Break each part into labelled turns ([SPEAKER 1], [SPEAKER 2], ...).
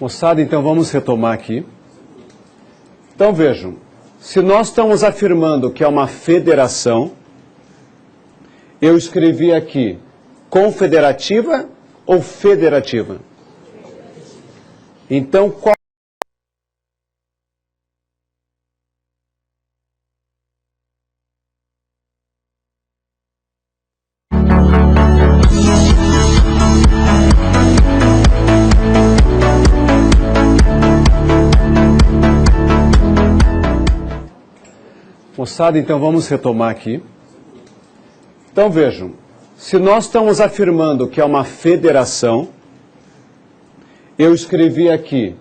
[SPEAKER 1] Moçada, então vamos retomar aqui. Então vejam, se nós estamos afirmando que é uma federação, eu escrevi aqui confederativa ou federativa? Então qual... Moçada, então vamos retomar aqui. Então vejam, se nós estamos afirmando que é uma federação, eu escrevi aqui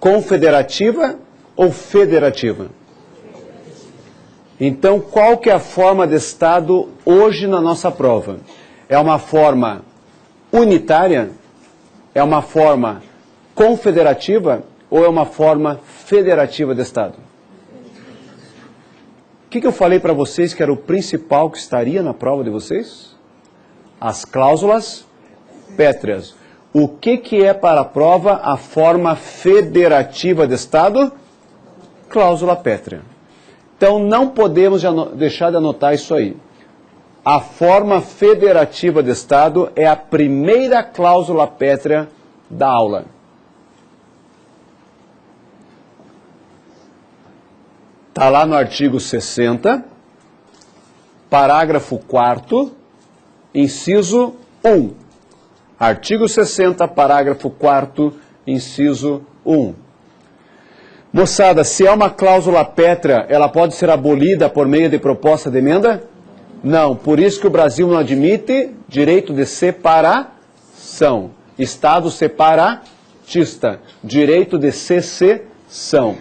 [SPEAKER 1] confederativa ou federativa? Então qual que é a forma de Estado hoje na nossa prova? É uma forma unitária? É uma forma confederativa ou é uma forma federativa de Estado? O que eu falei para vocês que era o principal que estaria na prova de vocês? As cláusulas pétreas. O que é para a prova a forma federativa de Estado? Cláusula pétrea. Então não podemos deixar de anotar isso aí. A forma federativa de Estado é a primeira cláusula pétrea da aula. Está lá no artigo 60, parágrafo 4º, inciso 1. Artigo 60, parágrafo 4º, inciso 1. Moçada, se é uma cláusula pétrea, ela pode ser abolida por meio de proposta de emenda? Não, por isso que o Brasil não admite direito de separação. Estado separatista, direito de secessão.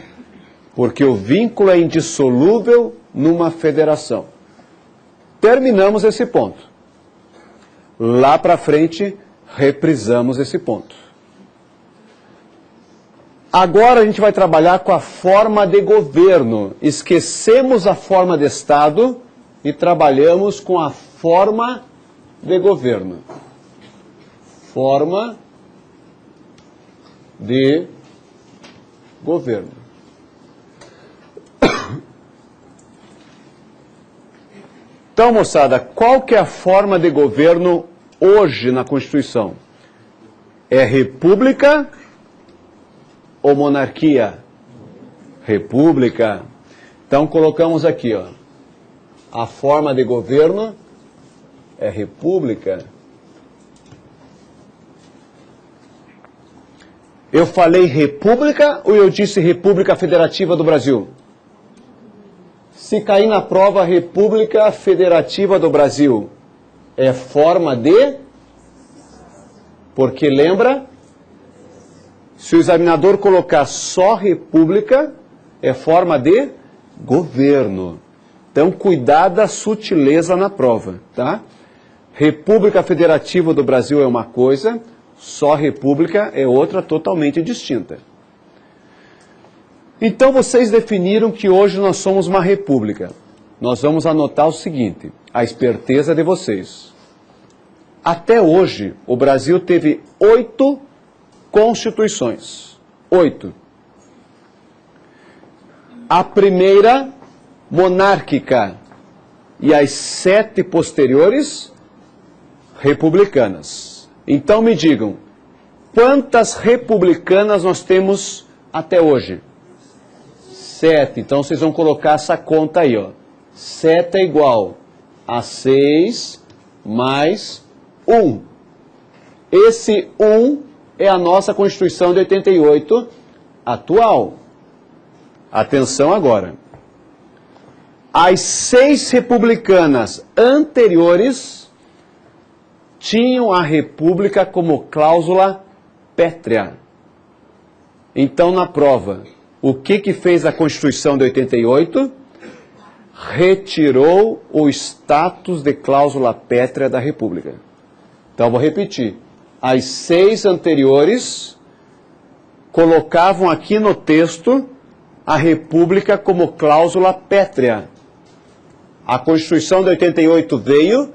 [SPEAKER 1] Porque o vínculo é indissolúvel numa federação. Terminamos esse ponto. Lá para frente, reprisamos esse ponto. Agora a gente vai trabalhar com a forma de governo. Esquecemos a forma de Estado e trabalhamos com a forma de governo. Forma de governo. Então, moçada, qual que é a forma de governo hoje na Constituição? É república ou monarquia? República. Então, colocamos aqui, ó, a forma de governo é república. Eu falei república ou eu disse República Federativa do Brasil? Se cair na prova República Federativa do Brasil, é forma de... Porque lembra, se o examinador colocar só República, é forma de governo. Então, cuidado da sutileza na prova, tá? República Federativa do Brasil é uma coisa, só República é outra totalmente distinta. Então vocês definiram que hoje nós somos uma república. Nós vamos anotar o seguinte, a esperteza de vocês. Até hoje, o Brasil teve 8 constituições. 8. A primeira, monárquica, e as 7 posteriores, republicanas. Então me digam, quantas republicanas nós temos até hoje? 7. Então vocês vão colocar essa conta aí, ó. 7 é igual a 6 mais 1. Esse 1 é a nossa Constituição de 88 atual. Atenção agora. As 6 republicanas anteriores tinham a república como cláusula pétrea. Então, na prova, o que fez a Constituição de 88? Retirou o status de cláusula pétrea da República. Então, vou repetir. As 6 anteriores colocavam aqui no texto a República como cláusula pétrea. A Constituição de 88 veio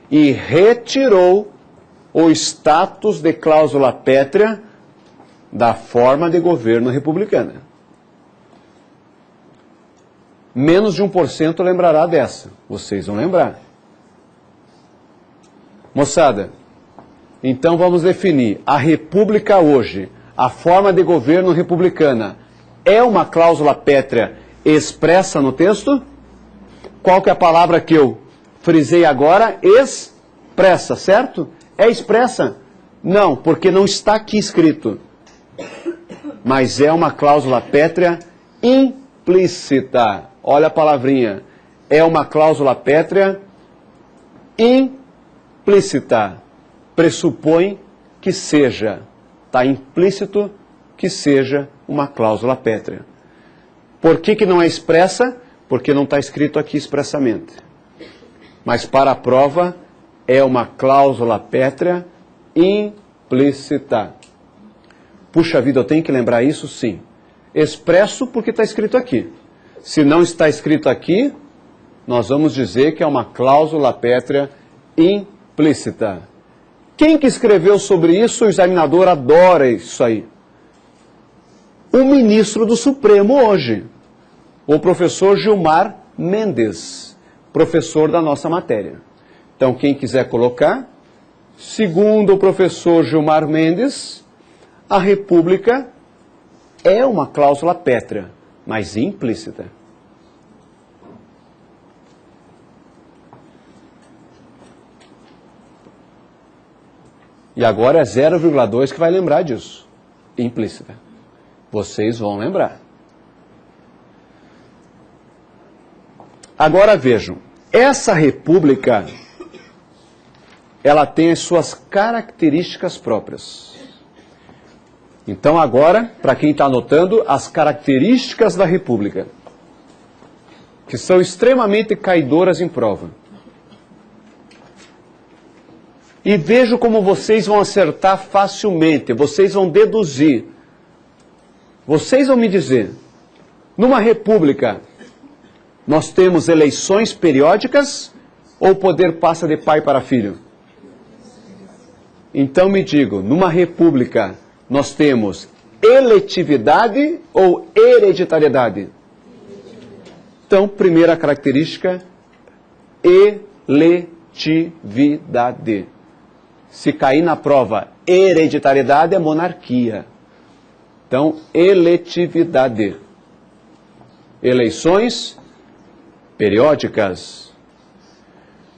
[SPEAKER 1] e retirou o status de cláusula pétrea da forma de governo republicana. Menos de 1% lembrará dessa. Vocês vão lembrar. Moçada, então vamos definir. A república hoje, a forma de governo republicana, é uma cláusula pétrea expressa no texto? Qual que é a palavra que eu frisei agora? Expressa, certo? É expressa? Não, porque não está aqui escrito. Mas é uma cláusula pétrea implícita. Olha a palavrinha. É uma cláusula pétrea implícita. Pressupõe que seja. Está implícito que seja uma cláusula pétrea. Por que não é expressa? Porque não está escrito aqui expressamente. Mas para a prova, é uma cláusula pétrea implícita. Puxa vida, eu tenho que lembrar isso? Sim. Expresso porque está escrito aqui. Se não está escrito aqui, nós vamos dizer que é uma cláusula pétrea implícita. Quem que escreveu sobre isso? O examinador adora isso aí. O ministro do Supremo hoje, o professor Gilmar Mendes, professor da nossa matéria. Então, quem quiser colocar, segundo o professor Gilmar Mendes, a república é uma cláusula pétrea, mas implícita. E agora é 0,2 que vai lembrar disso. Implícita. Vocês vão lembrar. Agora vejam, essa república, ela tem as suas características próprias. Então agora, para quem está anotando, as características da república, que são extremamente caidoras em prova. E vejo como vocês vão acertar facilmente, vocês vão deduzir. Vocês vão me dizer, numa república, nós temos eleições periódicas ou o poder passa de pai para filho? Então me digam, numa república, nós temos eletividade ou hereditariedade? Então, primeira característica, eletividade. Se cair na prova hereditariedade, é monarquia. Então, eletividade. Eleições periódicas.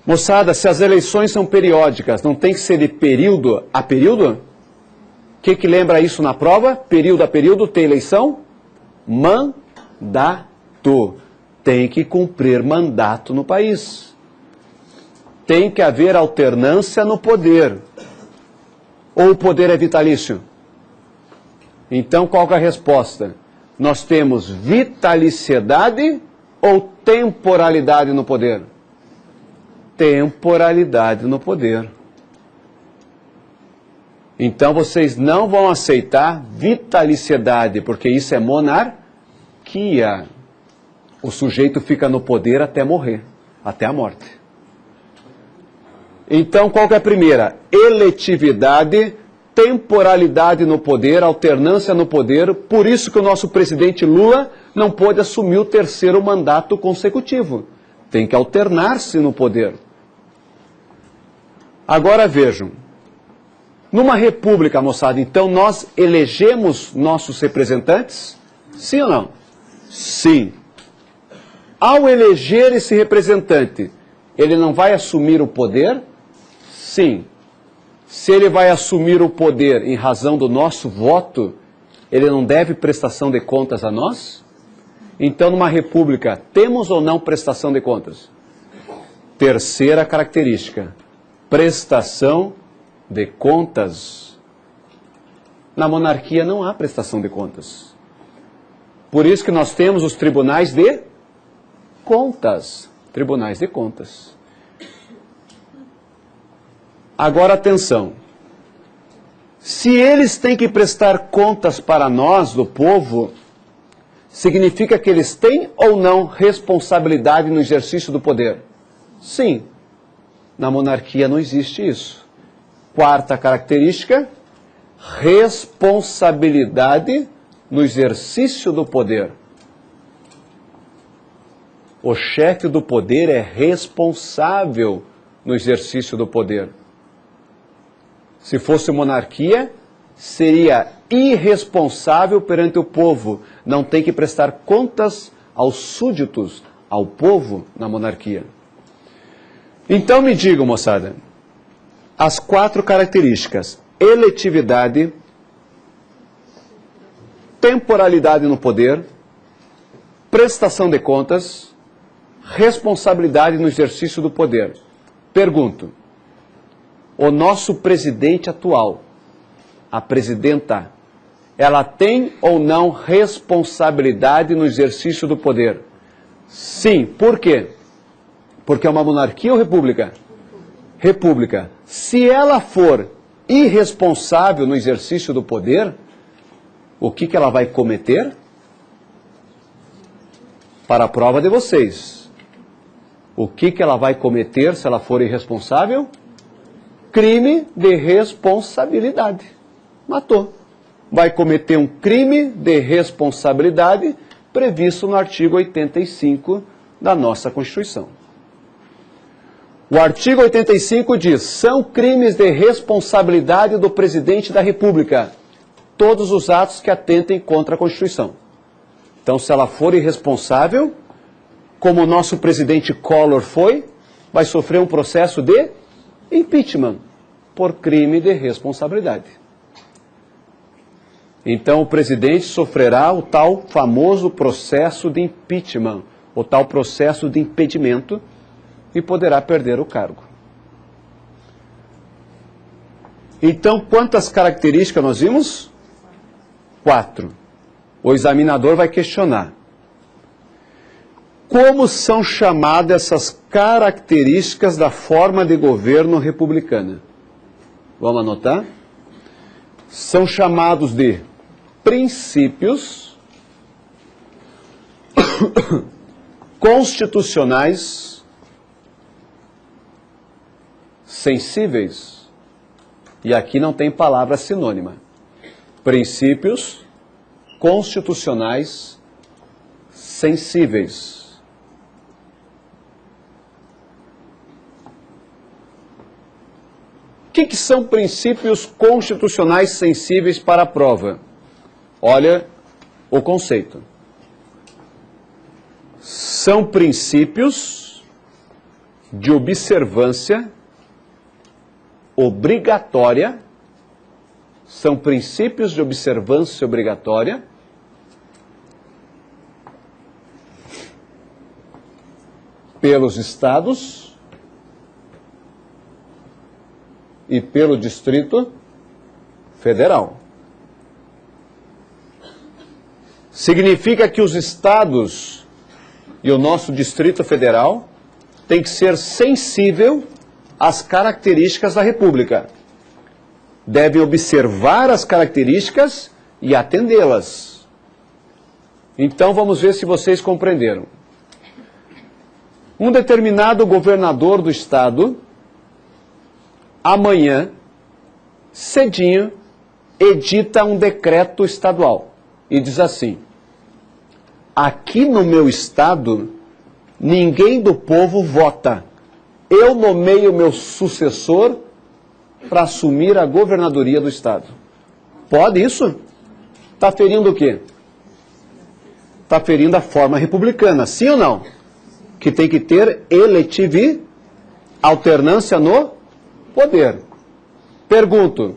[SPEAKER 1] Moçada, se as eleições são periódicas, não tem que ser de período a período? O que lembra isso na prova? Período a período tem eleição? Mandato. Tem que cumprir mandato no país. Tem que haver alternância no poder. Ou o poder é vitalício? Então, qual que é a resposta? Nós temos vitaliciedade ou temporalidade no poder? Temporalidade no poder. Então, vocês não vão aceitar vitaliciedade, porque isso é monarquia. O sujeito fica no poder até morrer, até a morte. Então, qual que é a primeira? Eletividade, temporalidade no poder, alternância no poder. Por isso que o nosso presidente Lula não pôde assumir o terceiro mandato consecutivo. Tem que alternar-se no poder. Agora vejam. Numa república, moçada, então nós elegemos nossos representantes? Sim ou não? Sim. Ao eleger esse representante, ele não vai assumir o poder? Sim. Se ele vai assumir o poder em razão do nosso voto, ele não deve prestação de contas a nós? Então, numa república, temos ou não prestação de contas? Terceira característica, prestação de contas. Na monarquia não há prestação de contas. Por isso que nós temos os tribunais de contas. Tribunais de contas. Agora, atenção. Se eles têm que prestar contas para nós, do povo, significa que eles têm ou não responsabilidade no exercício do poder? Sim. Na monarquia não existe isso. Quarta característica, responsabilidade no exercício do poder. O chefe do poder é responsável no exercício do poder. Se fosse monarquia, seria irresponsável perante o povo. Não tem que prestar contas aos súditos, ao povo na monarquia. Então me digam, moçada, as 4 características: eletividade, temporalidade no poder, prestação de contas, responsabilidade no exercício do poder. Pergunto, o nosso presidente atual, a presidenta, ela tem ou não responsabilidade no exercício do poder? Sim. Por quê? Porque é uma monarquia ou república? República. Se ela for irresponsável no exercício do poder, o que ela vai cometer? Para a prova de vocês. O que ela vai cometer se ela for irresponsável? Crime de responsabilidade. Matou. Vai cometer um crime de responsabilidade previsto no artigo 85 da nossa Constituição. O artigo 85 diz: são crimes de responsabilidade do presidente da República todos os atos que atentem contra a Constituição. Então, se ela for irresponsável, como o nosso presidente Collor foi, vai sofrer um processo de impeachment por crime de responsabilidade. Então, o presidente sofrerá o tal famoso processo de impeachment, o tal processo de impedimento, e poderá perder o cargo. Então, quantas características nós vimos? 4. O examinador vai questionar: como são chamadas essas características da forma de governo republicana? Vamos anotar? São chamados de princípios constitucionais sensíveis. E aqui não tem palavra sinônima. Princípios constitucionais sensíveis. O que são princípios constitucionais sensíveis para a prova? Olha o conceito. São princípios de observância obrigatória, são princípios de observância obrigatória pelos estados e pelo Distrito Federal. Significa que os estados e o nosso Distrito Federal tem que ser sensível às características da República. Devem observar as características e atendê-las. Então vamos ver se vocês compreenderam. Um determinado governador do estado, amanhã, cedinho, edita um decreto estadual e diz assim: aqui no meu estado, ninguém do povo vota. Eu nomeio meu sucessor para assumir a governadoria do estado. Pode isso? Está ferindo o quê? Está ferindo a forma republicana, sim ou não? Que tem que ter eletividade, alternância no poder. Pergunto,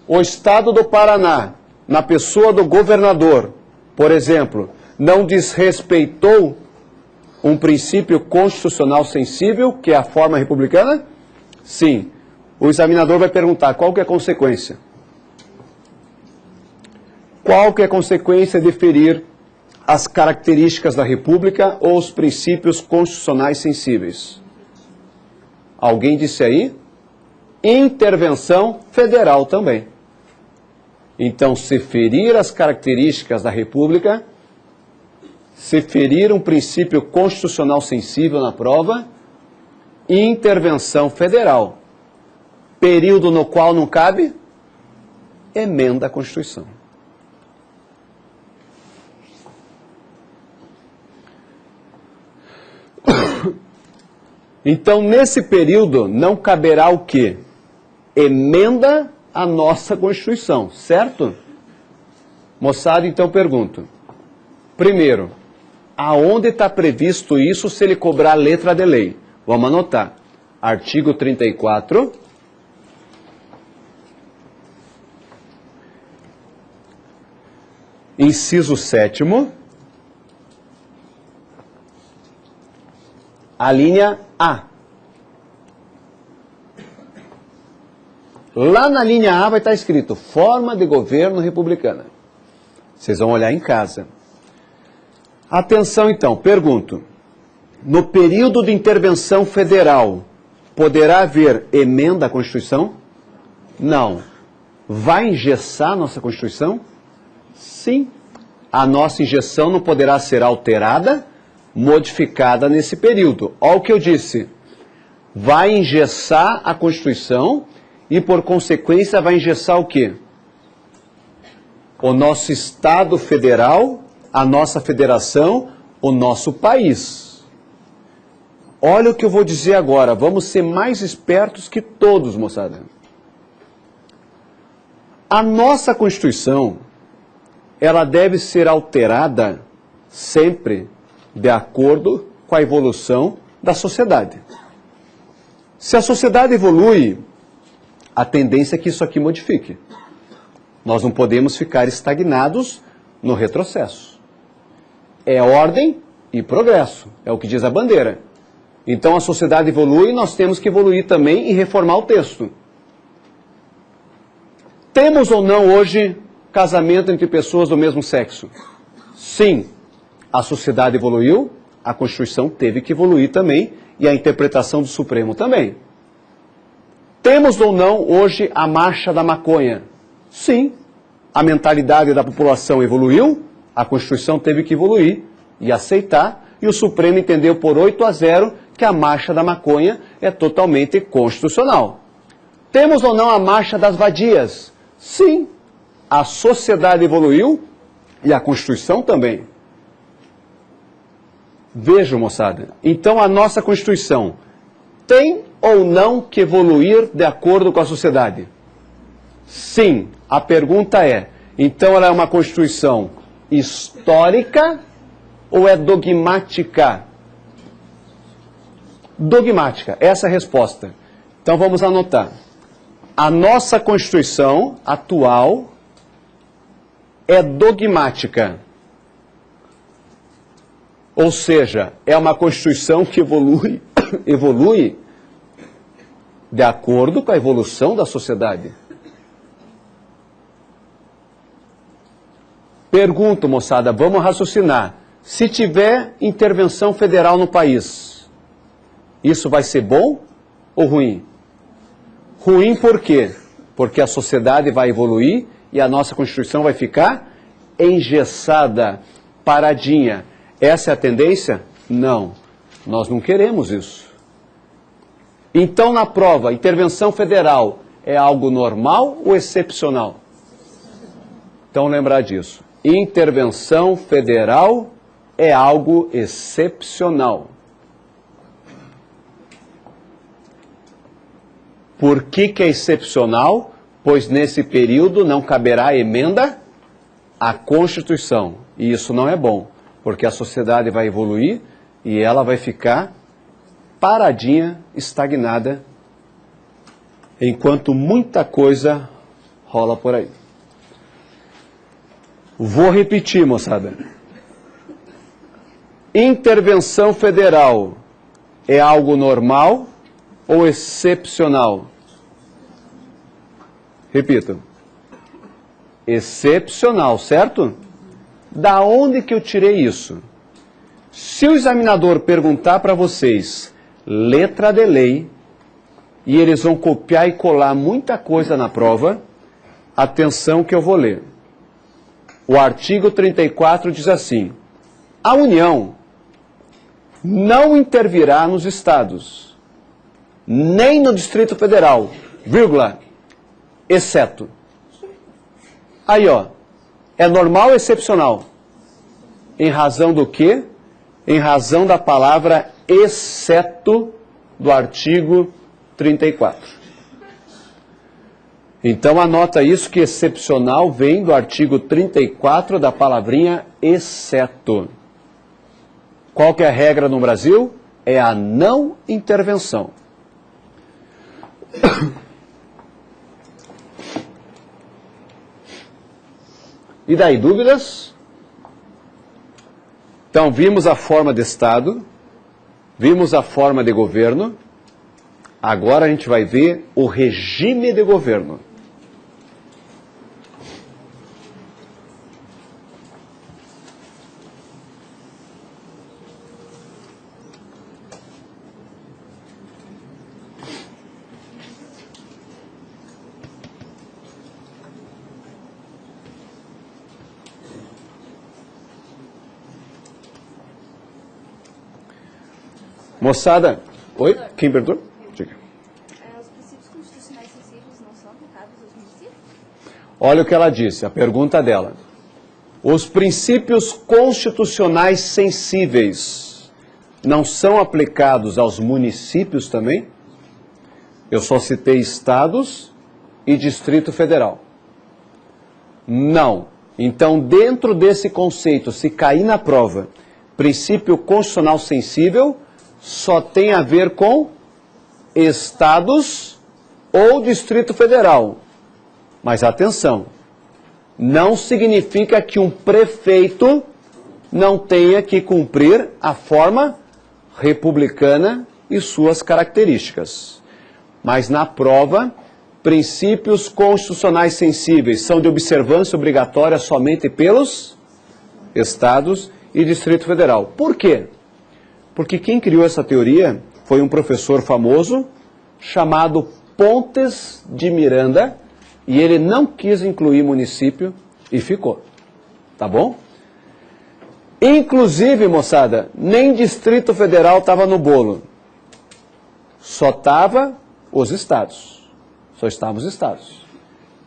[SPEAKER 1] o estado do Paraná, na pessoa do governador, por exemplo, não desrespeitou um princípio constitucional sensível, que é a forma republicana? Sim. O examinador vai perguntar qual que é a consequência. Qual que é a consequência de ferir as características da República ou os princípios constitucionais sensíveis? Alguém disse aí? Intervenção federal também. Então, se ferir as características da República, se ferir um princípio constitucional sensível na prova, intervenção federal. Período no qual não cabe? emenda a Constituição. Então, nesse período, não caberá o quê? Emenda à nossa Constituição, certo? Moçada, então pergunto. Primeiro, aonde está previsto isso se ele cobrar a letra de lei? Vamos anotar. Artigo 34. Inciso 7º. A linha A. Lá na linha A vai estar escrito forma de governo republicana. Vocês vão olhar em casa. Atenção então, pergunto. No período de intervenção federal, poderá haver emenda à Constituição? Não. Vai engessar a nossa Constituição? Sim. A nossa injeção não poderá ser alterada, modificada nesse período. Olha o que eu disse. Vai engessar a Constituição e, por consequência, vai engessar o quê? O nosso Estado federal, a nossa federação, o nosso país. Olha o que eu vou dizer agora. Vamos ser mais espertos que todos, moçada. A nossa Constituição, ela deve ser alterada sempre de acordo com a evolução da sociedade. Se a sociedade evolui, a tendência é que isso aqui modifique. Nós não podemos ficar estagnados no retrocesso. É ordem e progresso, é o que diz a bandeira. Então a sociedade evolui, nós temos que evoluir também e reformar o texto. Temos ou não hoje casamento entre pessoas do mesmo sexo? Sim. A sociedade evoluiu, a Constituição teve que evoluir também e a interpretação do Supremo também. Temos ou não hoje a marcha da maconha? Sim. A mentalidade da população evoluiu, a Constituição teve que evoluir e aceitar, e o Supremo entendeu por 8-0 que a marcha da maconha é totalmente constitucional. Temos ou não a marcha das vadias? Sim. A sociedade evoluiu e a Constituição também. Vejam, moçada, então a nossa Constituição tem ou não que evoluir de acordo com a sociedade? Sim. A pergunta é, então ela é uma Constituição histórica ou é dogmática? Dogmática, essa é a resposta. Então vamos anotar. A nossa Constituição atual é dogmática. Ou seja, é uma Constituição que evolui de acordo com a evolução da sociedade. Pergunto, moçada, vamos raciocinar. Se tiver intervenção federal no país, isso vai ser bom ou ruim? Ruim por quê? Porque a sociedade vai evoluir e a nossa Constituição vai ficar engessada, paradinha. Essa é a tendência? Não. Nós não queremos isso. Então, na prova, intervenção federal é algo normal ou excepcional? Então, lembrar disso. Intervenção federal é algo excepcional. Por que é excepcional? Pois nesse período não caberá emenda à Constituição. E isso não é bom, porque a sociedade vai evoluir e ela vai ficar paradinha, estagnada, enquanto muita coisa rola por aí. Vou repetir, moçada. Intervenção federal é algo normal ou excepcional? Repito. Excepcional, certo? Da onde que eu tirei isso? Se o examinador perguntar para vocês letra de lei, e eles vão copiar e colar muita coisa na prova, atenção que eu vou ler. O artigo 34 diz assim: a União não intervirá nos estados, nem no Distrito Federal, vírgula, exceto. Aí, ó, é normal ou excepcional? Em razão do quê? Em razão da palavra exceto do artigo 34. Então, anota isso, que excepcional vem do artigo 34 da palavrinha exceto. Qual que é a regra no Brasil? É a não intervenção. E daí, dúvidas? Então, vimos a forma de Estado, vimos a forma de governo, agora a gente vai ver o regime de governo. Moçada, oi? Quem perguntou? Diga.
[SPEAKER 2] Os princípios constitucionais sensíveis não são aplicados aos municípios?
[SPEAKER 1] Olha o que ela disse, a pergunta dela. Os princípios constitucionais sensíveis não são aplicados aos municípios também? Eu só citei estados e Distrito Federal. Não. Então, dentro desse conceito, se cair na prova, princípio constitucional sensível só tem a ver com estados ou Distrito Federal. Mas atenção, não significa que um prefeito não tenha que cumprir a forma republicana e suas características. Mas na prova, princípios constitucionais sensíveis são de observância obrigatória somente pelos estados e Distrito Federal. Por quê? Porque quem criou essa teoria foi um professor famoso chamado Pontes de Miranda, e ele não quis incluir município e ficou. Tá bom? Inclusive, moçada, nem Distrito Federal estava no bolo. Só estava os estados. Só estavam os estados.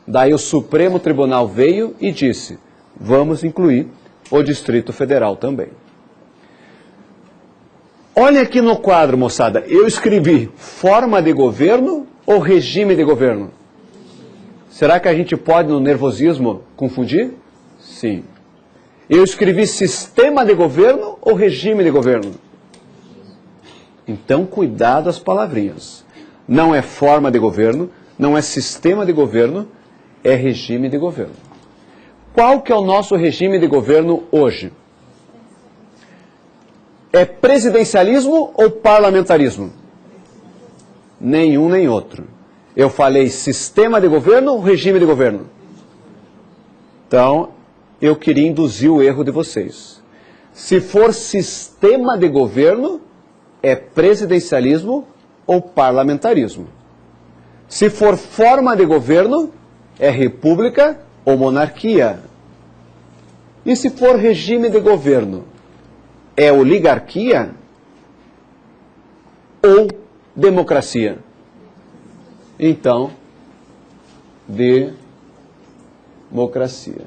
[SPEAKER 1] Daí o Supremo Tribunal veio e disse, vamos incluir o Distrito Federal também. Olha aqui no quadro, moçada, eu escrevi forma de governo ou regime de governo? Será que a gente pode, no nervosismo, confundir? Sim. Eu escrevi sistema de governo ou regime de governo? Então, cuidado as palavrinhas. Não é forma de governo, não é sistema de governo, é regime de governo. Qual que é o nosso regime de governo hoje? É presidencialismo ou parlamentarismo? Nenhum nem outro. Eu falei sistema de governo ou regime de governo? Então, eu queria induzir o erro de vocês. Se for sistema de governo, é presidencialismo ou parlamentarismo. Se for forma de governo, é república ou monarquia. E se for regime de governo, é oligarquia ou democracia? Então, democracia.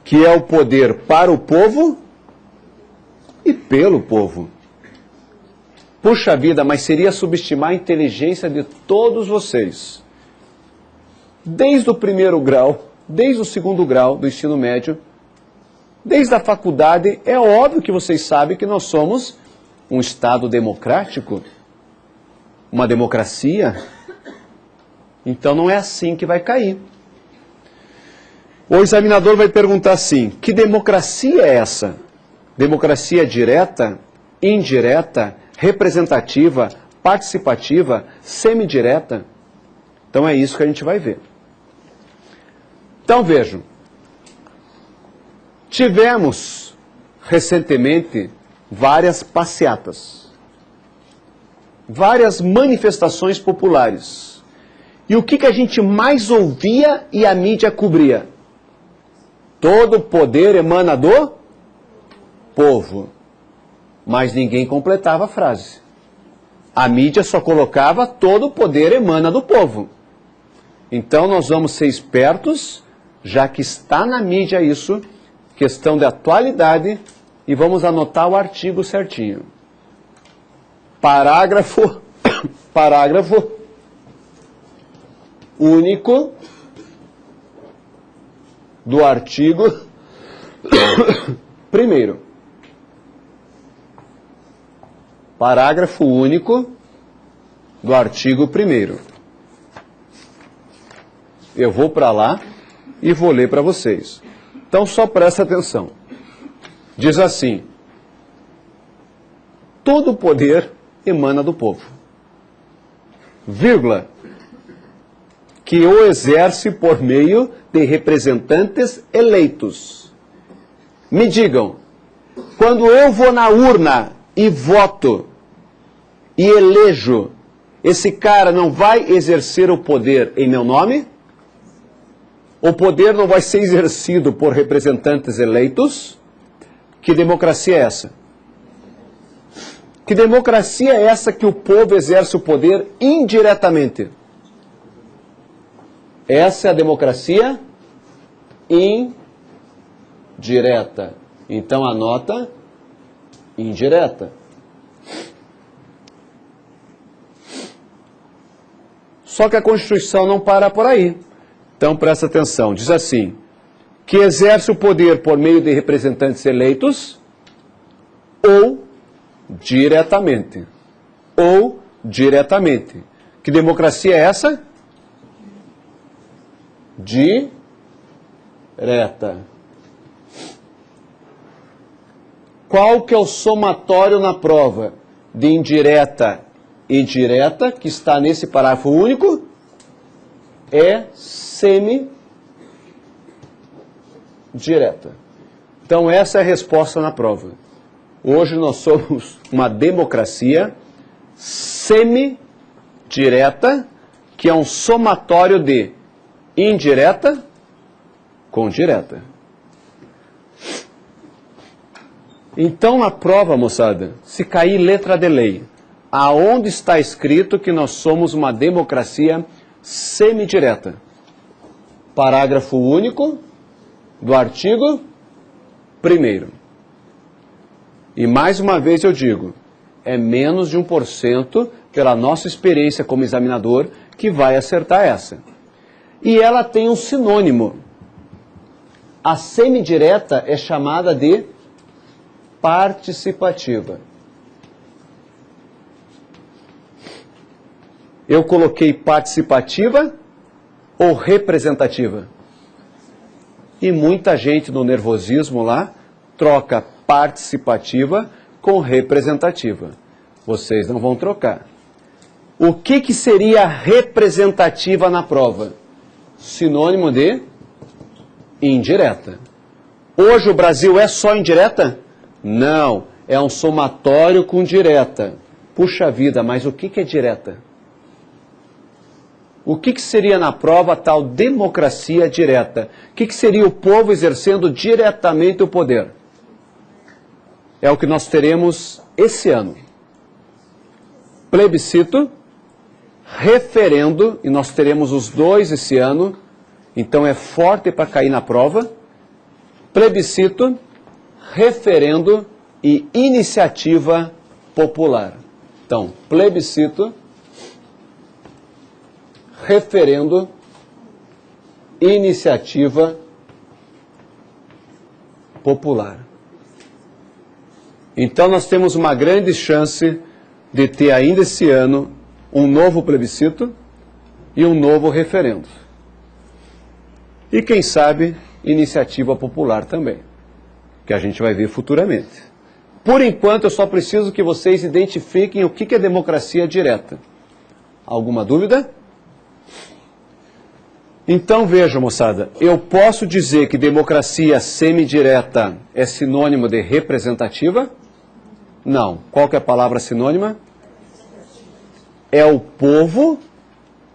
[SPEAKER 1] Que é o poder para o povo e pelo povo. Puxa vida, mas seria subestimar a inteligência de todos vocês. Desde o primeiro grau, desde o segundo grau do ensino médio, desde a faculdade, é óbvio que vocês sabem que nós somos um Estado democrático, uma democracia. Então não é assim que vai cair. O examinador vai perguntar assim, que democracia é essa? Democracia direta, indireta, representativa, participativa, semidireta? Então é isso que a gente vai ver. Então vejam, tivemos recentemente várias passeatas, várias manifestações populares. E o que a gente mais ouvia e a mídia cobria? Todo poder emana do povo. Mas ninguém completava a frase. A mídia só colocava todo poder emana do povo. Então nós vamos ser espertos, já que está na mídia isso, questão de atualidade, e vamos anotar o artigo certinho. Parágrafo único do artigo 1º. Parágrafo único do artigo 1º. Eu vou para lá e vou ler para vocês. Então só presta atenção. Diz assim: todo o poder emana do povo, vírgula, que o exerce por meio de representantes eleitos. Me digam, quando eu vou na urna e voto e elejo, esse cara não vai exercer o poder em meu nome? O poder não vai ser exercido por representantes eleitos? Que democracia é essa? Que democracia é essa que o povo exerce o poder indiretamente? Essa é a democracia indireta. Então anota indireta. Só que a Constituição não para por aí. Então presta atenção, diz assim: que exerce o poder por meio de representantes eleitos ou diretamente. Ou diretamente. Que democracia é essa? Direta. Qual que é o somatório na prova de indireta e direta, que está nesse parágrafo único? É semi-direta. Então essa é a resposta na prova. Hoje nós somos uma democracia semi-direta, que é um somatório de indireta com direta. Então na prova, moçada, se cair letra de lei, aonde está escrito que nós somos uma democracia semidireta? Parágrafo único do artigo 1º. E mais uma vez eu digo, é menos de 1% pela nossa experiência como examinador que vai acertar essa. E ela tem um sinônimo. A semidireta é chamada de participativa. Eu coloquei participativa ou representativa? E muita gente no nervosismo lá troca participativa com representativa. Vocês não vão trocar. O que seria representativa na prova? Sinônimo de indireta. Hoje o Brasil é só indireta? Não, é um somatório com direta. Puxa vida, mas o que é direta? O que seria na prova a tal democracia direta? O que seria o povo exercendo diretamente o poder? É o que nós teremos esse ano. Plebiscito, referendo, e nós teremos os dois esse ano, então é forte para cair na prova. Plebiscito, referendo e iniciativa popular. Então, plebiscito, referendo, iniciativa popular. Então nós temos uma grande chance de ter ainda esse ano um novo plebiscito e um novo referendo. E quem sabe, iniciativa popular também, que a gente vai ver futuramente. Por enquanto eu só preciso que vocês identifiquem o que é democracia direta. Alguma dúvida? Então veja, moçada, eu posso dizer que democracia semidireta é sinônimo de representativa? Não. Qual que é a palavra sinônima? É o povo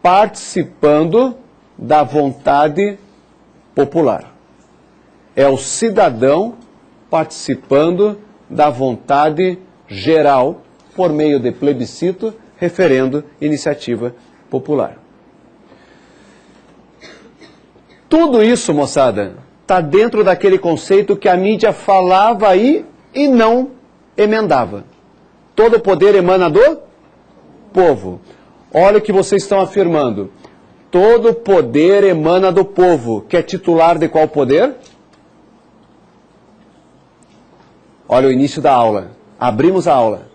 [SPEAKER 1] participando da vontade popular. É o cidadão participando da vontade geral por meio de plebiscito, referendo, iniciativa popular. Tudo isso, moçada, está dentro daquele conceito que a mídia falava aí e não emendava. Todo poder emana do povo. Olha o que vocês estão afirmando. Todo poder emana do povo, que é titular de qual poder? Olha o início da aula. Abrimos a aula.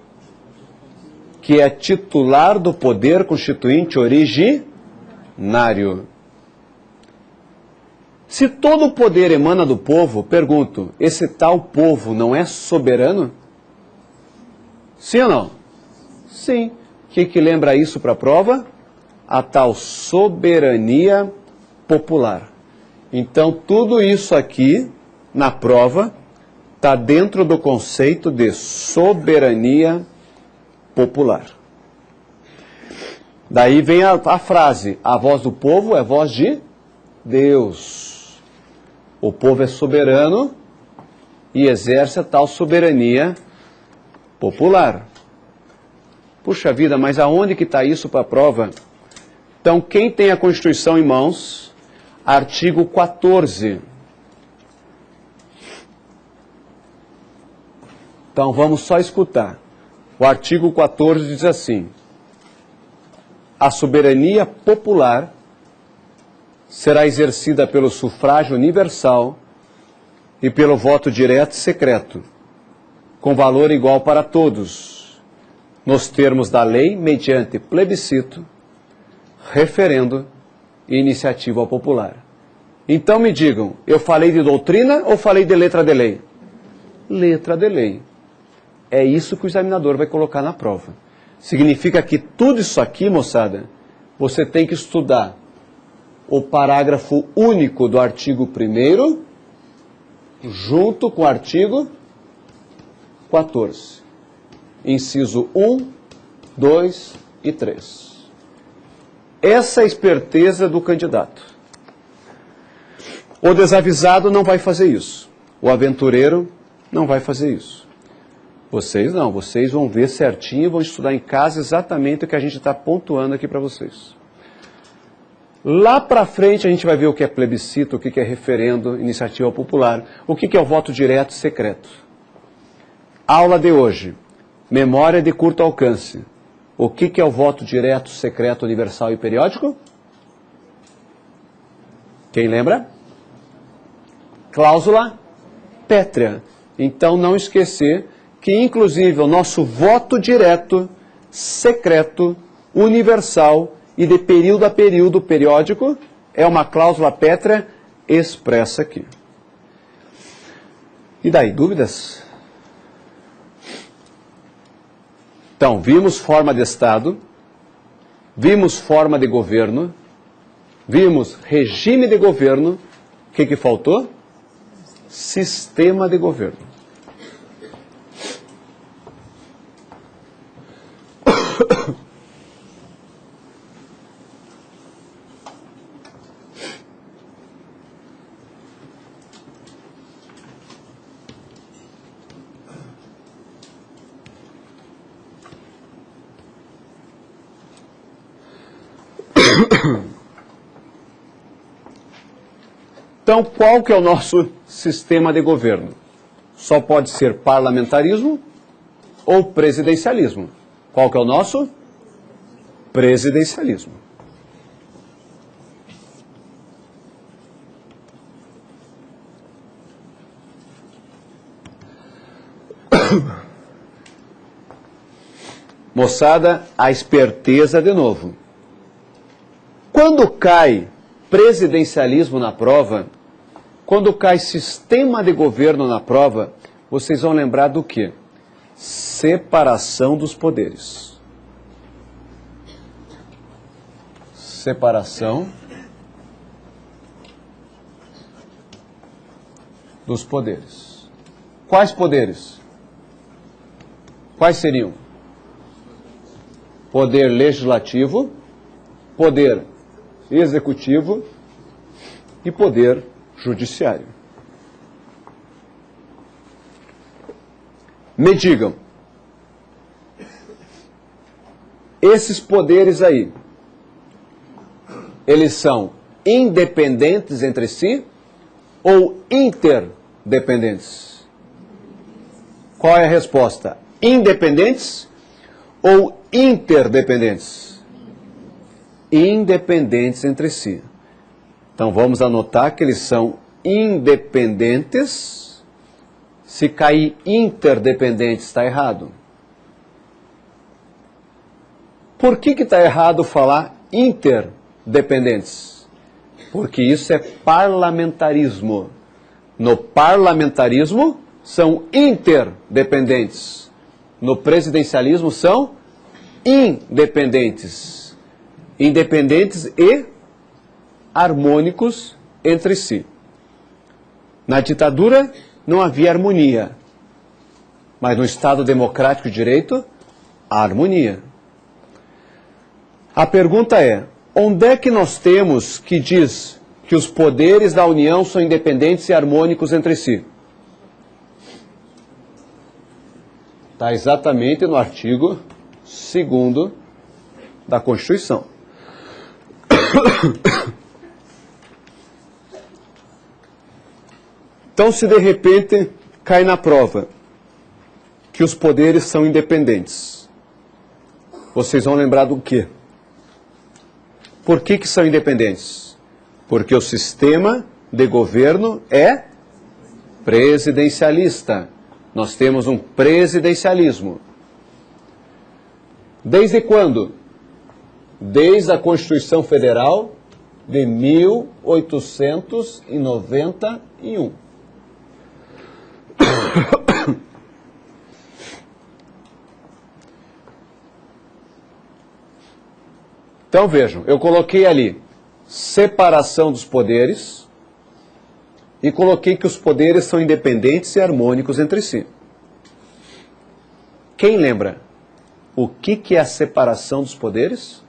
[SPEAKER 1] Que é titular do poder constituinte originário. Se todo o poder emana do povo, pergunto, esse tal povo não é soberano? Sim ou não? Sim. O que lembra isso para a prova? A tal soberania popular. Então, tudo isso aqui, na prova, está dentro do conceito de soberania popular. Daí vem a frase, a voz do povo é voz de Deus. O povo é soberano e exerce a tal soberania popular. Puxa vida, mas aonde que está isso para a prova? Então, quem tem a Constituição em mãos, artigo 14. Então, vamos só escutar. O artigo 14 diz assim: a soberania popular será exercida pelo sufrágio universal e pelo voto direto e secreto, com valor igual para todos, nos termos da lei, mediante plebiscito, referendo e iniciativa popular. Então me digam, eu falei de doutrina ou falei de letra de lei? Letra de lei. É isso que o examinador vai colocar na prova. Significa que tudo isso aqui, moçada, você tem que estudar o parágrafo único do artigo 1º, junto com o artigo 14. Inciso 1, 2 e 3. Essa é a esperteza do candidato. O desavisado não vai fazer isso. O aventureiro não vai fazer isso. Vocês não, vocês vão ver certinho e vão estudar em casa exatamente o que a gente está pontuando aqui para vocês. Lá para frente a gente vai ver o que é plebiscito, o que é referendo, iniciativa popular, o que é o voto direto e secreto. Aula de hoje, memória de curto alcance. O que é o voto direto, secreto, universal e periódico? Quem lembra? Cláusula pétrea. Então não esquecer que inclusive o nosso voto direto, secreto, universal e de período a período periódico é uma cláusula pétrea expressa aqui. E daí, dúvidas? Então, vimos forma de Estado, vimos forma de governo, vimos regime de governo, o que faltou? Sistema de governo. Então, qual que é o nosso sistema de governo? Só pode ser parlamentarismo ou presidencialismo. Qual que é o nosso? Presidencialismo. Moçada, a esperteza de novo. Quando cai presidencialismo na prova, quando cai sistema de governo na prova, vocês vão lembrar do quê? Separação dos poderes. Separação dos poderes. Quais poderes? Quais seriam? Poder legislativo, poder executivo e poder judiciário. Me digam, esses poderes aí, eles são independentes entre si ou interdependentes? Qual é a resposta? Independentes ou interdependentes? Independentes entre si. Então vamos anotar que eles são independentes. Se cair interdependentes, está errado. Por que está errado falar interdependentes? Porque isso é parlamentarismo. No parlamentarismo são interdependentes. No presidencialismo são independentes. Independentes e harmônicos entre si. Na ditadura não havia harmonia, mas no Estado democrático de direito, há harmonia. A pergunta é, onde é que nós temos que diz que os poderes da União são independentes e harmônicos entre si? Está exatamente no artigo 2º da Constituição. Então, se de repente cai na prova que os poderes são independentes, vocês vão lembrar do quê? Por que são independentes? Porque o sistema de governo é presidencialista. Nós temos um presidencialismo. Desde quando? Desde a Constituição Federal de 1891. Então vejam, eu coloquei ali separação dos poderes e coloquei que os poderes são independentes e harmônicos entre si. Quem lembra? O que é a separação dos poderes?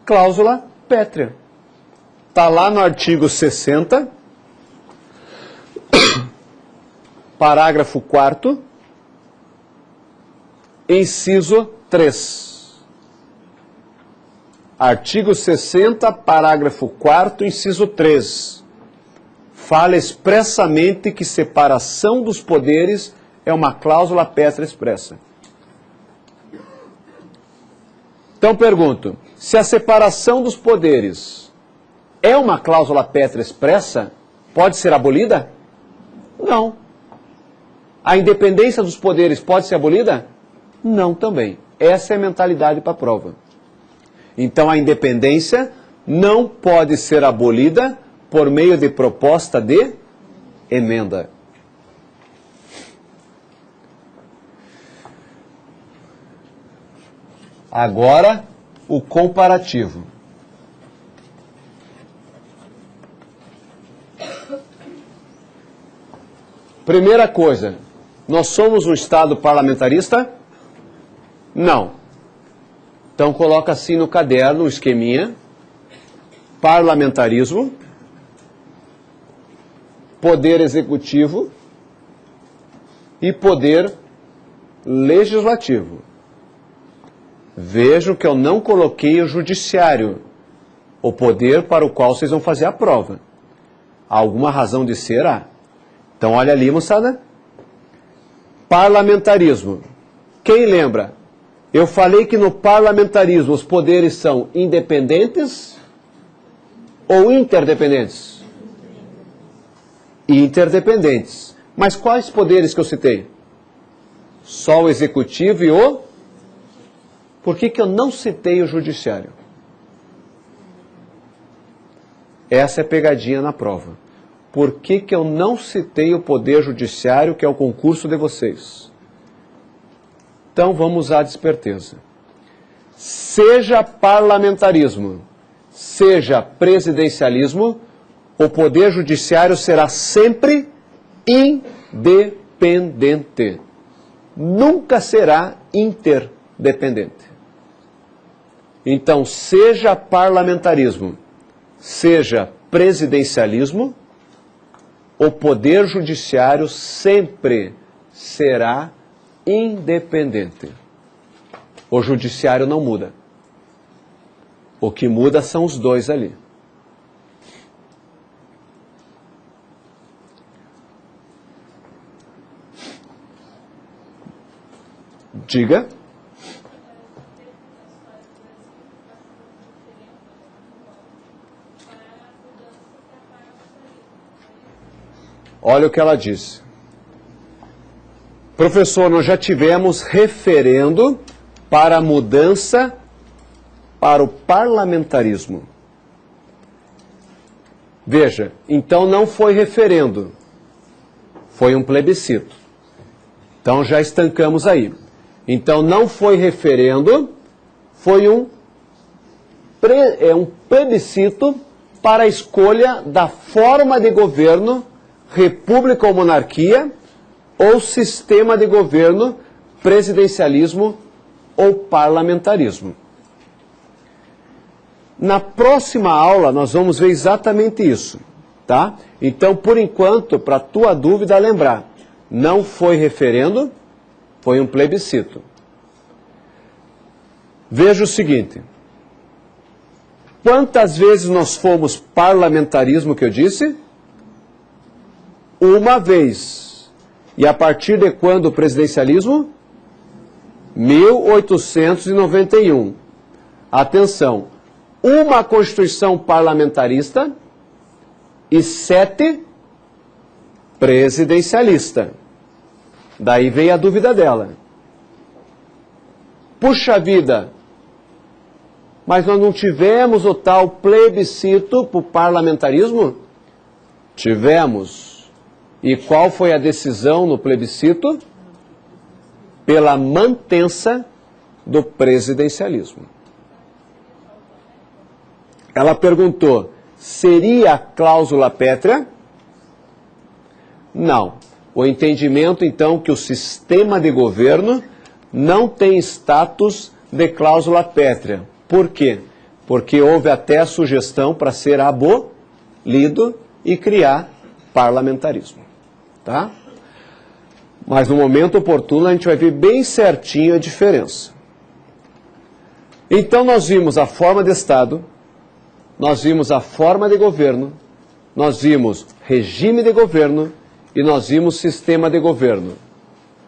[SPEAKER 1] Cláusula pétrea. Está lá no artigo 60, parágrafo 4º, inciso 3. Artigo 60, parágrafo 4º, inciso 3. Fala expressamente que separação dos poderes é uma cláusula pétrea expressa. Então pergunto, se a separação dos poderes é uma cláusula pétrea expressa, pode ser abolida? Não. A independência dos poderes pode ser abolida? Não também. Essa é a mentalidade para a prova. Então a independência não pode ser abolida por meio de proposta de emenda. Agora, o comparativo. Primeira coisa, nós somos um Estado parlamentarista? Não. Então coloca assim no caderno, um esqueminha. Parlamentarismo, poder executivo e poder legislativo. Vejam que eu não coloquei o judiciário, o poder para o qual vocês vão fazer a prova. Há alguma razão de ser? Então olha ali, moçada. Parlamentarismo. Quem lembra? Eu falei que no parlamentarismo os poderes são independentes ou interdependentes? Interdependentes. Mas quais poderes que eu citei? Só o executivo e o... Por que eu não citei o judiciário? Essa é a pegadinha na prova. Por que eu não citei o poder judiciário, que é o concurso de vocês? Então vamos à desperteza. Seja parlamentarismo, seja presidencialismo, o poder judiciário será sempre independente. Nunca será interdependente. Então, seja parlamentarismo, seja presidencialismo, o poder judiciário sempre será independente. O judiciário não muda. O que muda são os dois ali. Diga. Olha o que ela disse. Professor, nós já tivemos referendo para a mudança para o parlamentarismo. Veja, então não foi referendo, foi um plebiscito. Então já estancamos aí. Então não foi referendo, foi um plebiscito para a escolha da forma de governo, república ou monarquia, ou sistema de governo, presidencialismo ou parlamentarismo. Na próxima aula nós vamos ver exatamente isso, tá? Então, por enquanto, para a tua dúvida, lembrar, não foi referendo, foi um plebiscito. Veja o seguinte, quantas vezes nós fomos parlamentarismo, que eu disse? Uma vez. E a partir de quando o presidencialismo? 1891. Atenção, uma Constituição parlamentarista e 7 presidencialista. Daí veio a dúvida dela. Puxa vida, mas nós não tivemos o tal plebiscito para o parlamentarismo? Tivemos. E qual foi a decisão no plebiscito? Pela mantença do presidencialismo. Ela perguntou, seria a cláusula pétrea? Não. O entendimento, então, que o sistema de governo não tem status de cláusula pétrea. Por quê? Porque houve até a sugestão para ser abolido e criar parlamentarismo. Tá? Mas no momento oportuno a gente vai ver bem certinho a diferença. Então nós vimos a forma de Estado, nós vimos a forma de governo, nós vimos regime de governo e nós vimos sistema de governo.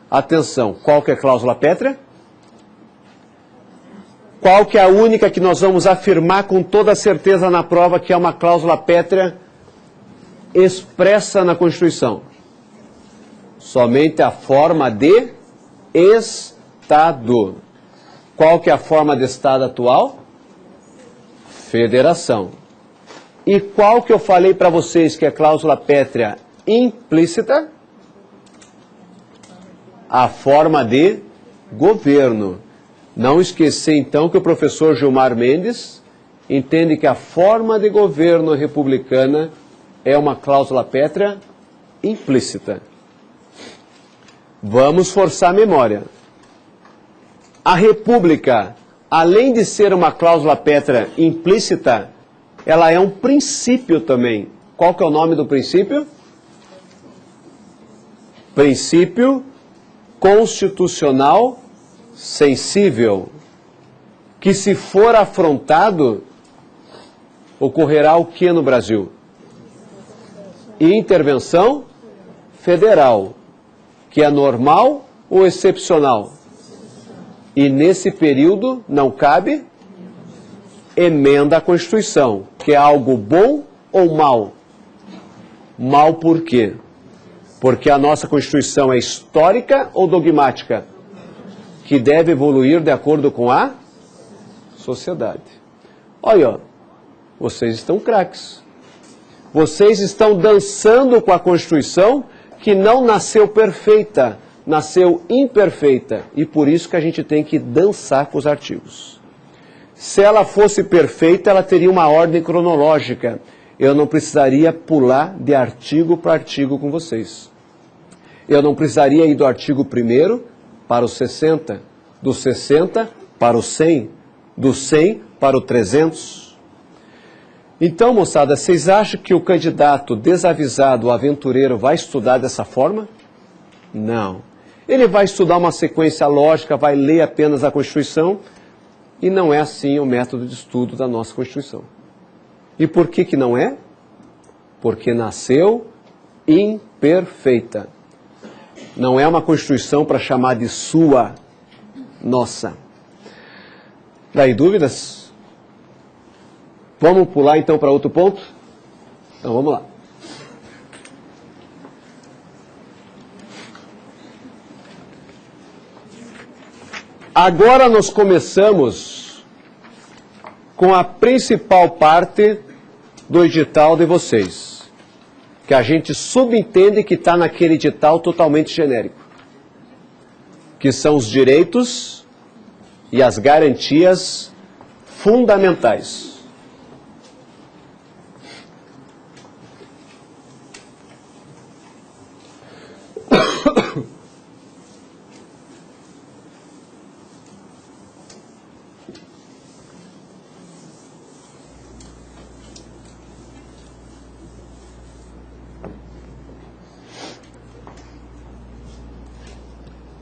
[SPEAKER 1] Atenção, qual que é a cláusula pétrea? Qual que é a única que nós vamos afirmar com toda certeza na prova que é uma cláusula pétrea expressa na Constituição? Somente a forma de Estado. Qual que é a forma de Estado atual? Federação. E qual que eu falei para vocês que é cláusula pétrea implícita? A forma de governo. Não esquecer, então, que o professor Gilmar Mendes entende que a forma de governo republicana é uma cláusula pétrea implícita. Vamos forçar a memória. A República, além de ser uma cláusula pétrea implícita, ela é um princípio também. Qual que é o nome do princípio? Princípio constitucional sensível, que se for afrontado, ocorrerá o que no Brasil? Intervenção federal, que é normal ou excepcional? E nesse período não cabe emenda à Constituição, que é algo bom ou mal? Mal por quê? Porque a nossa Constituição é histórica ou dogmática? Que deve evoluir de acordo com a sociedade. Olha, ó, vocês estão craques. Vocês estão dançando com a Constituição que não nasceu perfeita, nasceu imperfeita. E por isso que a gente tem que dançar com os artigos. Se ela fosse perfeita, ela teria uma ordem cronológica. Eu não precisaria pular de artigo para artigo com vocês. Eu não precisaria ir do artigo 1º para o 60, do 60 para o 100, do 100 para o 300. Então, moçada, vocês acham que o candidato desavisado, o aventureiro, vai estudar dessa forma? Não. Ele vai estudar uma sequência lógica, vai ler apenas a Constituição, e não é assim o método de estudo da nossa Constituição. E por que que não é? Porque nasceu imperfeita. Não é uma Constituição para chamar de sua, nossa. Daí dúvidas? Vamos pular então para outro ponto? Então vamos lá. Agora nós começamos com a principal parte do edital de vocês, que a gente subentende que está naquele edital totalmente genérico, que são os direitos e as garantias fundamentais.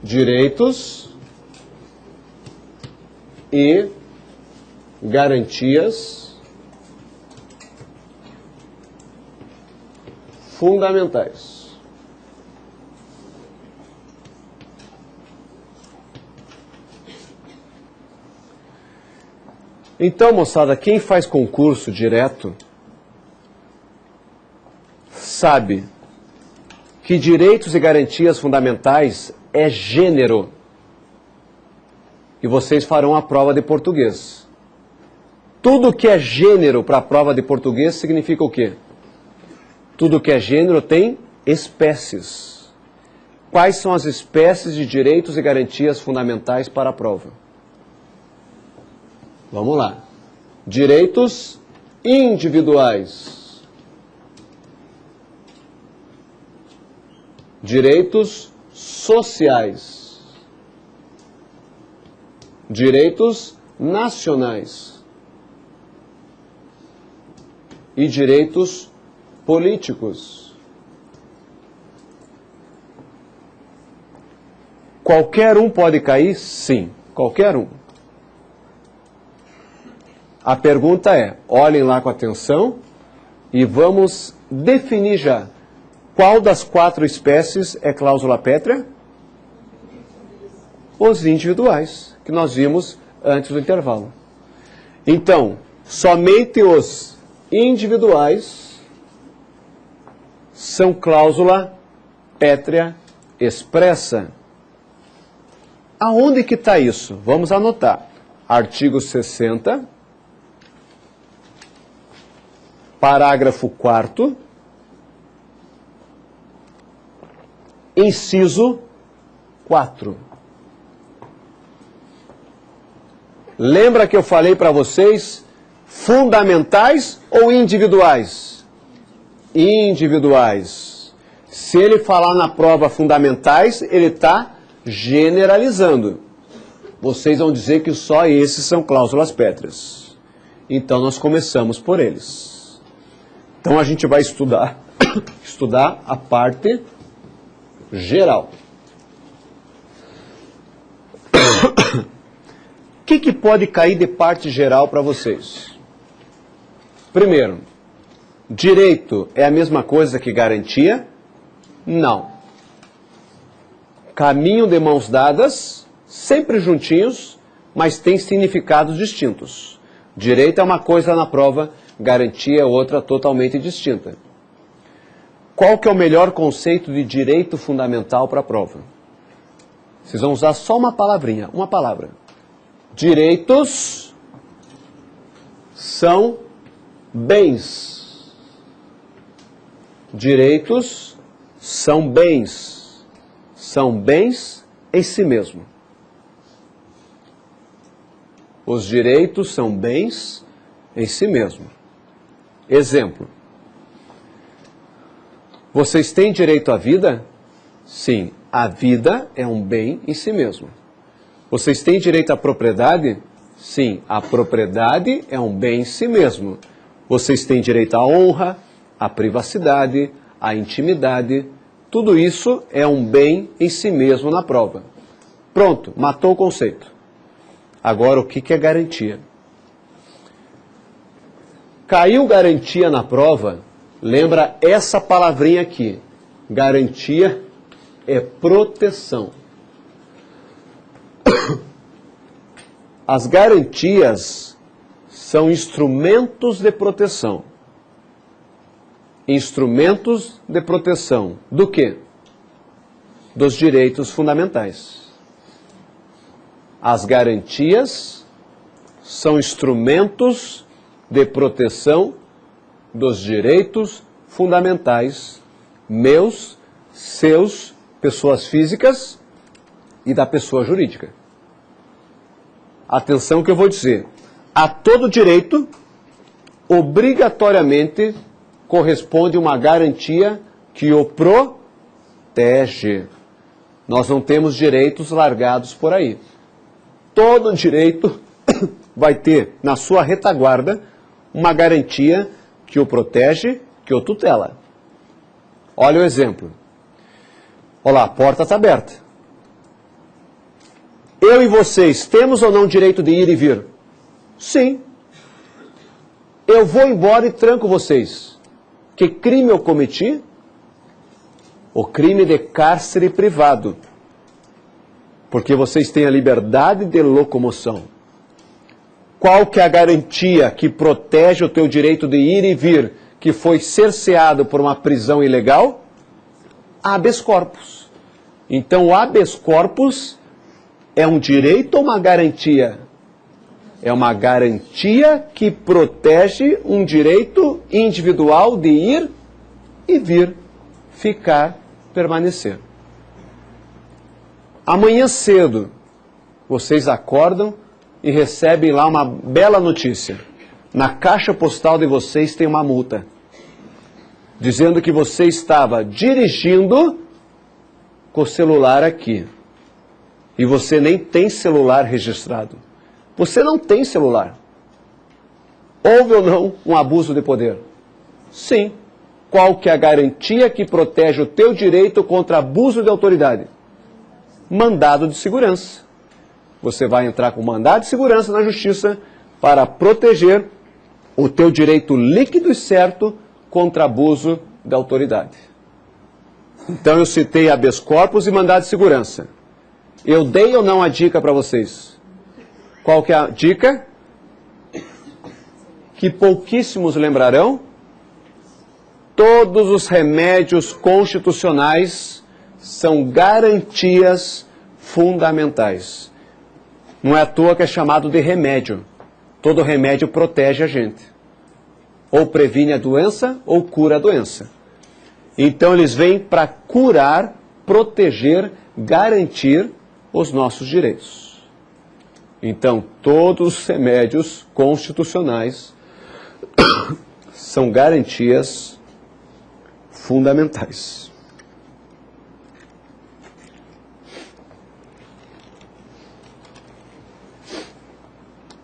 [SPEAKER 1] Direitos e garantias fundamentais. Então, moçada, quem faz concurso direto sabe que direitos e garantias fundamentais é gênero. E vocês farão a prova de português. Tudo que é gênero para a prova de português significa o quê? Tudo que é gênero tem espécies. Quais são as espécies de direitos e garantias fundamentais para a prova? Vamos lá. Direitos individuais. Direitos sociais, direitos nacionais e direitos políticos. Qualquer um pode cair? Sim, qualquer um. A pergunta é, olhem lá com atenção e vamos definir já. Qual das 4 espécies é cláusula pétrea? Os individuais, que nós vimos antes do intervalo. Então, somente os individuais são cláusula pétrea expressa. Aonde que está isso? Vamos anotar. Artigo 60, parágrafo 4º, inciso 4. Lembra que eu falei para vocês fundamentais ou individuais? Individuais. Se ele falar na prova fundamentais, ele está generalizando. Vocês vão dizer que só esses são cláusulas pétreas. Então nós começamos por eles. Então a gente vai estudar a parte geral. O que pode cair de parte geral para vocês? Primeiro, direito é a mesma coisa que garantia? Não. Caminham de mãos dadas, sempre juntinhos, mas têm significados distintos. Direito é uma coisa na prova, garantia é outra totalmente distinta. Qual que é o melhor conceito de direito fundamental para a prova? Vocês vão usar só uma palavrinha, uma palavra. Direitos são bens. Direitos são bens. São bens em si mesmo. Os direitos são bens em si mesmo. Exemplo. Vocês têm direito à vida? Sim, a vida é um bem em si mesmo. Vocês têm direito à propriedade? Sim, a propriedade é um bem em si mesmo. Vocês têm direito à honra, à privacidade, à intimidade. Tudo isso é um bem em si mesmo na prova. Pronto, matou o conceito. Agora, o que é garantia? Caiu garantia na prova, lembra essa palavrinha aqui. Garantia é proteção. As garantias são instrumentos de proteção. Instrumentos de proteção do quê? Dos direitos fundamentais. As garantias são instrumentos de proteção dos direitos fundamentais meus, seus, pessoas físicas e da pessoa jurídica. Atenção que eu vou dizer. A todo direito, obrigatoriamente, corresponde uma garantia que o protege. Nós não temos direitos largados por aí. Todo direito vai ter na sua retaguarda uma garantia que o protege, que o tutela. Olha o exemplo. Olha lá, a porta está aberta. Eu e vocês temos ou não direito de ir e vir? Sim. Eu vou embora e tranco vocês. Que crime eu cometi? O crime de cárcere privado. Porque vocês têm a liberdade de locomoção. Qual que é a garantia que protege o teu direito de ir e vir, que foi cerceado por uma prisão ilegal? Habeas corpus. Então, o habeas corpus é um direito ou uma garantia? É uma garantia que protege um direito individual de ir e vir, ficar, permanecer. Amanhã cedo, vocês acordam e recebem lá uma bela notícia. Na caixa postal de vocês tem uma multa, dizendo que você estava dirigindo com o celular aqui. E você nem tem celular registrado. Você não tem celular. Houve ou não um abuso de poder? Sim. Qual que é a garantia que protege o teu direito contra abuso de autoridade? Mandado de segurança. Você vai entrar com mandado de segurança na justiça para proteger o teu direito líquido e certo contra abuso da autoridade. Então eu citei habeas corpus e mandado de segurança. Eu dei ou não a dica para vocês? Qual que é a dica? Que pouquíssimos lembrarão. Todos os remédios constitucionais são garantias fundamentais. Não é à toa que é chamado de remédio. Todo remédio protege a gente. Ou previne a doença ou cura a doença. Então eles vêm para curar, proteger, garantir os nossos direitos. Então, todos os remédios constitucionais são garantias fundamentais.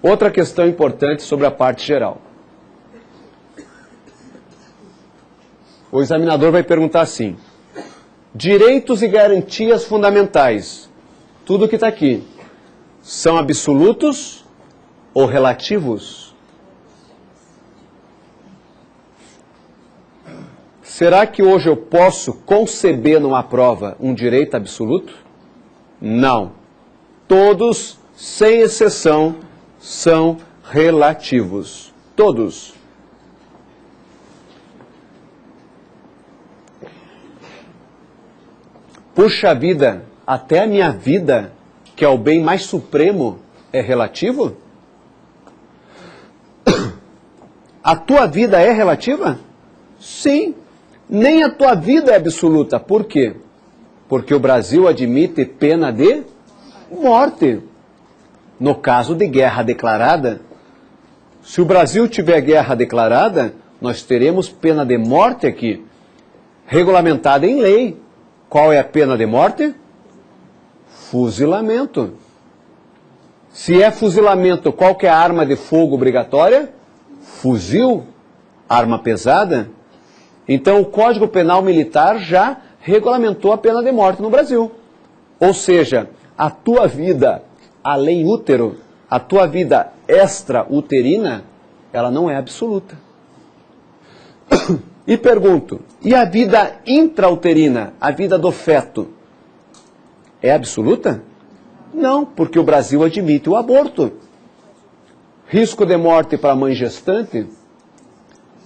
[SPEAKER 1] Outra questão importante sobre a parte geral. O examinador vai perguntar assim: direitos e garantias fundamentais, tudo que está aqui, são absolutos ou relativos? Será que hoje eu posso conceber numa prova um direito absoluto? Não. Todos, sem exceção, são relativos. Todos. Puxa vida, até a minha vida, que é o bem mais supremo, é relativo? A tua vida é relativa? Sim. Nem a tua vida é absoluta. Por quê? Porque o Brasil admite pena de morte. No caso de guerra declarada, se o Brasil tiver guerra declarada, nós teremos pena de morte aqui, regulamentada em lei. Qual é a pena de morte? Fuzilamento. Se é fuzilamento, qual que é a arma de fogo obrigatória? Fuzil, arma pesada. Então o Código Penal Militar já regulamentou a pena de morte no Brasil. Ou seja, a tua vida além útero, a tua vida extrauterina, ela não é absoluta. E pergunto, e a vida intrauterina, a vida do feto, é absoluta? Não, porque o Brasil admite o aborto. risco de morte para a mãe gestante,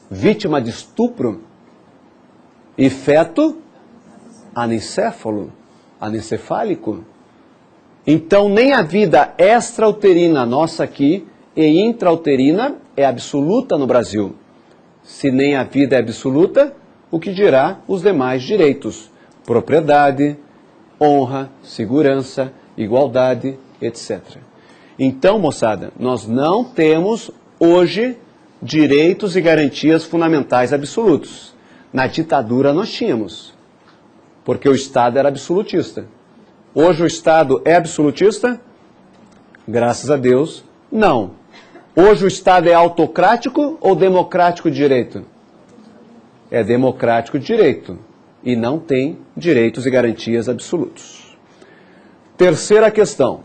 [SPEAKER 1] vítima de estupro e feto anencefálico. Então, nem a vida extrauterina nossa aqui e intrauterina é absoluta no Brasil. Se nem a vida é absoluta, o que dirá os demais direitos? Propriedade, honra, segurança, igualdade, etc. Então, moçada, nós não temos hoje direitos e garantias fundamentais absolutos. Na ditadura nós tínhamos, porque o Estado era absolutista. Hoje o Estado é absolutista? Graças a Deus, não. Hoje o Estado é autocrático ou democrático de direito? É democrático de direito e não tem direitos e garantias absolutos. Terceira questão.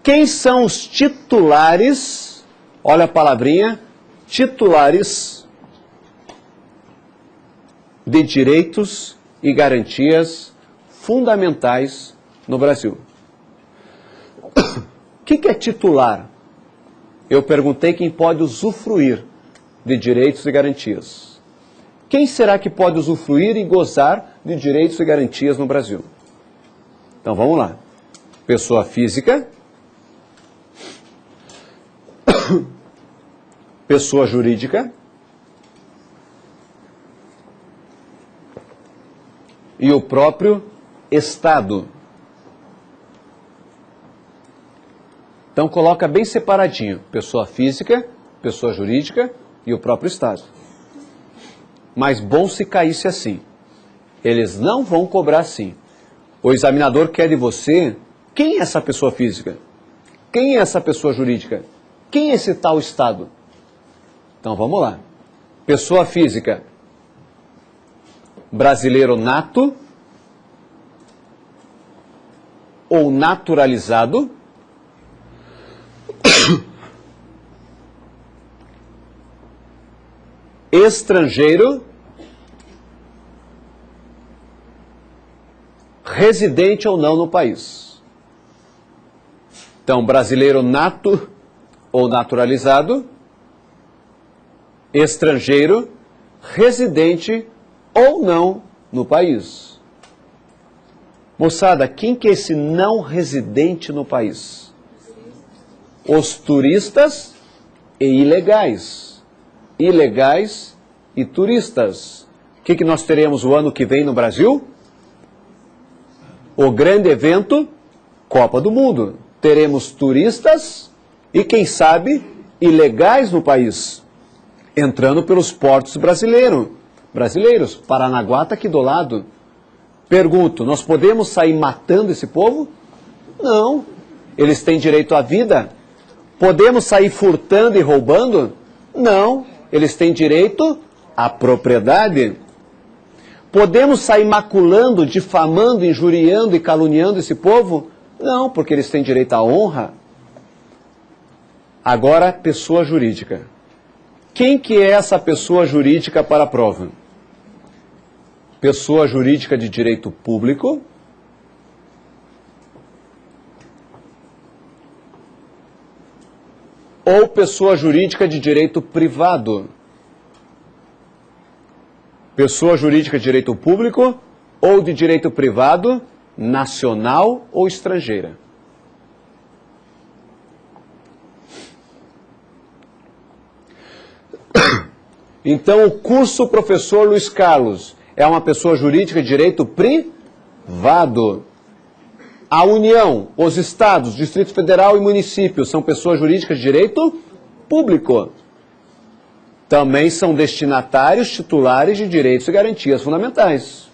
[SPEAKER 1] Quem são os titulares, olha a palavrinha, titulares de direitos e garantias fundamentais no Brasil? O que é titular? Eu perguntei quem pode usufruir de direitos e garantias. Quem será que pode usufruir e gozar de direitos e garantias no Brasil? Então vamos lá. Pessoa física, pessoa jurídica e o próprio Estado. Então coloca bem separadinho, pessoa física, pessoa jurídica e o próprio Estado. Mas bom se caísse assim. Eles não vão cobrar assim. O examinador quer de você, quem é essa pessoa física? Quem é essa pessoa jurídica? Quem é esse tal Estado? Então vamos lá. Pessoa física, brasileiro nato ou naturalizado, estrangeiro, residente ou não no país. Então, brasileiro nato ou naturalizado, estrangeiro, residente ou não no país. Moçada, quem que é esse não residente no país? Os turistas e ilegais. Ilegais e turistas. O que nós teremos o ano que vem no Brasil? O grande evento, Copa do Mundo. Teremos turistas e, quem sabe, ilegais no país, entrando pelos portos brasileiros. Paranaguá está aqui do lado. Pergunto, nós podemos sair matando esse povo? Não. Eles têm direito à vida. Podemos sair furtando e roubando? Não. Eles têm direito à propriedade. Podemos sair maculando, difamando, injuriando e caluniando esse povo? Não, porque eles têm direito à honra. Agora, pessoa jurídica. Quem que é essa pessoa jurídica para a prova? Pessoa jurídica de direito público, ou pessoa jurídica de direito privado? Pessoa jurídica de direito público ou de direito privado, nacional ou estrangeira? Então, o curso Professor Luiz Carlos é uma pessoa jurídica de direito privado. A União, os estados, Distrito Federal e municípios são pessoas jurídicas de direito público. Também são destinatários titulares de direitos e garantias fundamentais.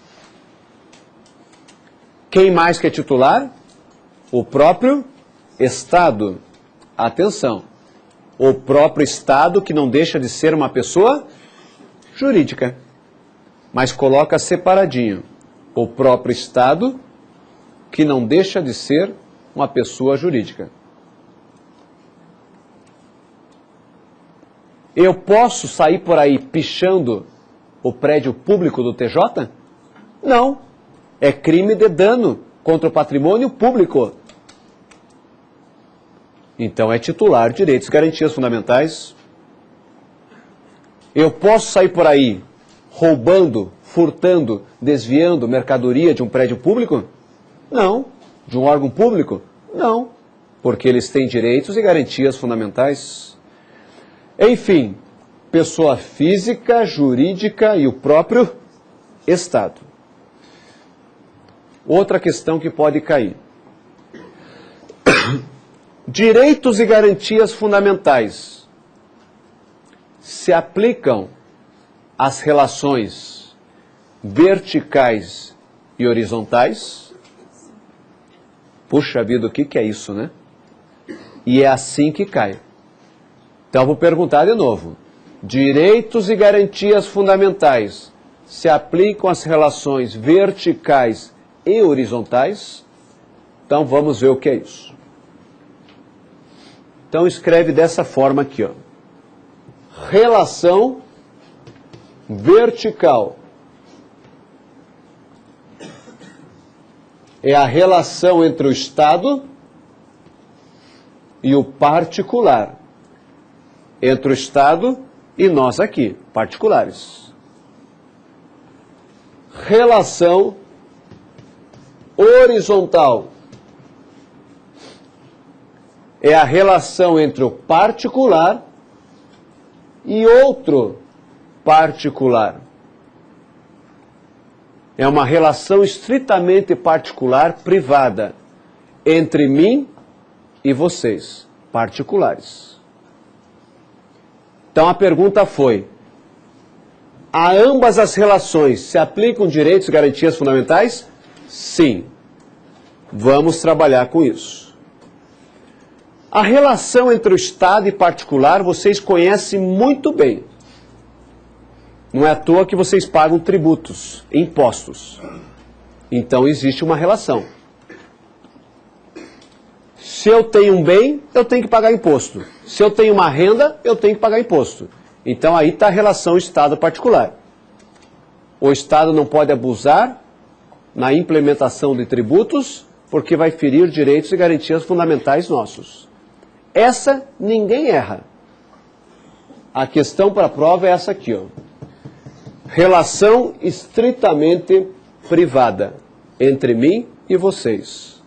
[SPEAKER 1] Quem mais que é titular? O próprio Estado. Atenção. O próprio Estado, que não deixa de ser uma pessoa jurídica. Mas coloca separadinho. O próprio Estado, que não deixa de ser uma pessoa jurídica. Eu posso sair por aí pichando o prédio público do TJ? Não. É crime de dano contra o patrimônio público. Então é titular, direitos e garantias fundamentais. Eu posso sair por aí roubando, furtando, desviando mercadoria de um prédio público? Não. De um órgão público? Não. Porque eles têm direitos e garantias fundamentais. Enfim, pessoa física, jurídica e o próprio Estado. Outra questão que pode cair. Direitos e garantias fundamentais se aplicam às relações verticais e horizontais? Puxa vida, o que é isso, né? E é assim que cai. Então, vou perguntar de novo. Direitos e garantias fundamentais se aplicam às relações verticais e horizontais? Então, vamos ver o que é isso. Então, escreve dessa forma aqui, ó. Relação vertical é a relação entre o Estado e o particular. Entre o Estado e nós aqui, particulares. Relação horizontal é a relação entre o particular e outro particular. É uma relação estritamente particular, privada, entre mim e vocês, particulares. Então a pergunta foi: a ambas as relações se aplicam direitos e garantias fundamentais? Sim. Vamos trabalhar com isso. A relação entre o Estado e particular vocês conhecem muito bem. Não é à toa que vocês pagam tributos, impostos. Então existe uma relação. Se eu tenho um bem, eu tenho que pagar imposto. Se eu tenho uma renda, eu tenho que pagar imposto. Então aí está a relação Estado-particular. O Estado não pode abusar na implementação de tributos, porque vai ferir direitos e garantias fundamentais nossos. Essa ninguém erra. A questão para a prova é essa aqui, ó. Relação estritamente privada entre mim e vocês.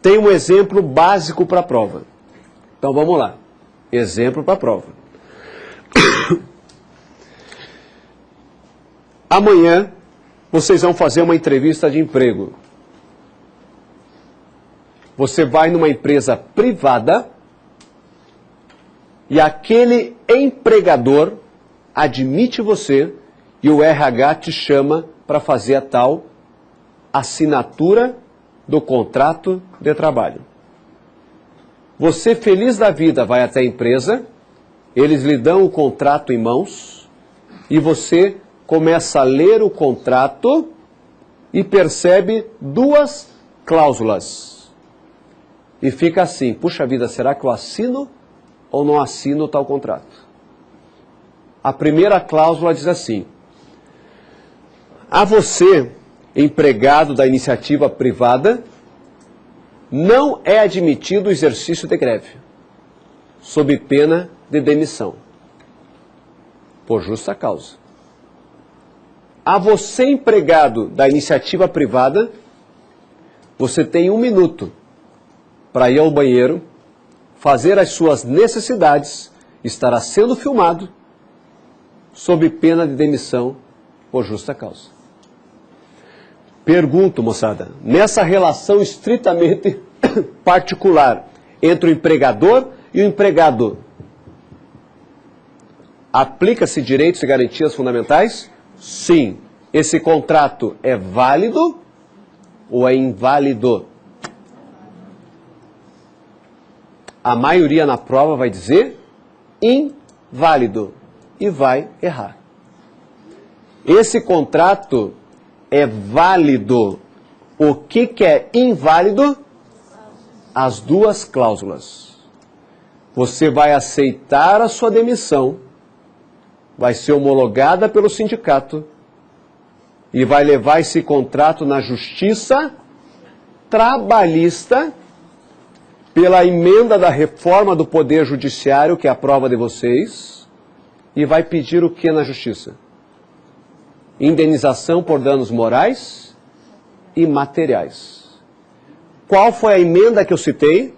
[SPEAKER 1] Tem um exemplo básico para a prova. Então vamos lá. Exemplo para a prova. Amanhã vocês vão fazer uma entrevista de emprego. Você vai numa empresa privada e aquele empregador admite você e o RH te chama para fazer a tal assinatura do contrato de trabalho. Você, feliz da vida, vai até a empresa, eles lhe dão o contrato em mãos e você começa a ler o contrato e percebe duas cláusulas. E fica assim: puxa vida, será que eu assino ou não assino tal contrato? A primeira cláusula diz assim: a você, empregado da iniciativa privada, não é admitido o exercício de greve, sob pena de demissão, por justa causa. A você, empregado da iniciativa privada, você tem 1 minuto para ir ao banheiro, fazer as suas necessidades, estará sendo filmado, sob pena de demissão por justa causa. Pergunto, moçada, nessa relação estritamente particular entre o empregador e o empregado, aplica-se direitos e garantias fundamentais? Sim. Esse contrato é válido ou é inválido? A maioria na prova vai dizer inválido e vai errar. Esse contrato é válido. O que é inválido? As duas cláusulas. Você vai aceitar a sua demissão, vai ser homologada pelo sindicato e vai levar esse contrato na justiça trabalhista pela emenda da reforma do Poder Judiciário, que é a prova de vocês, e vai pedir o que na Justiça? Indenização por danos morais e materiais. Qual foi a emenda que eu citei?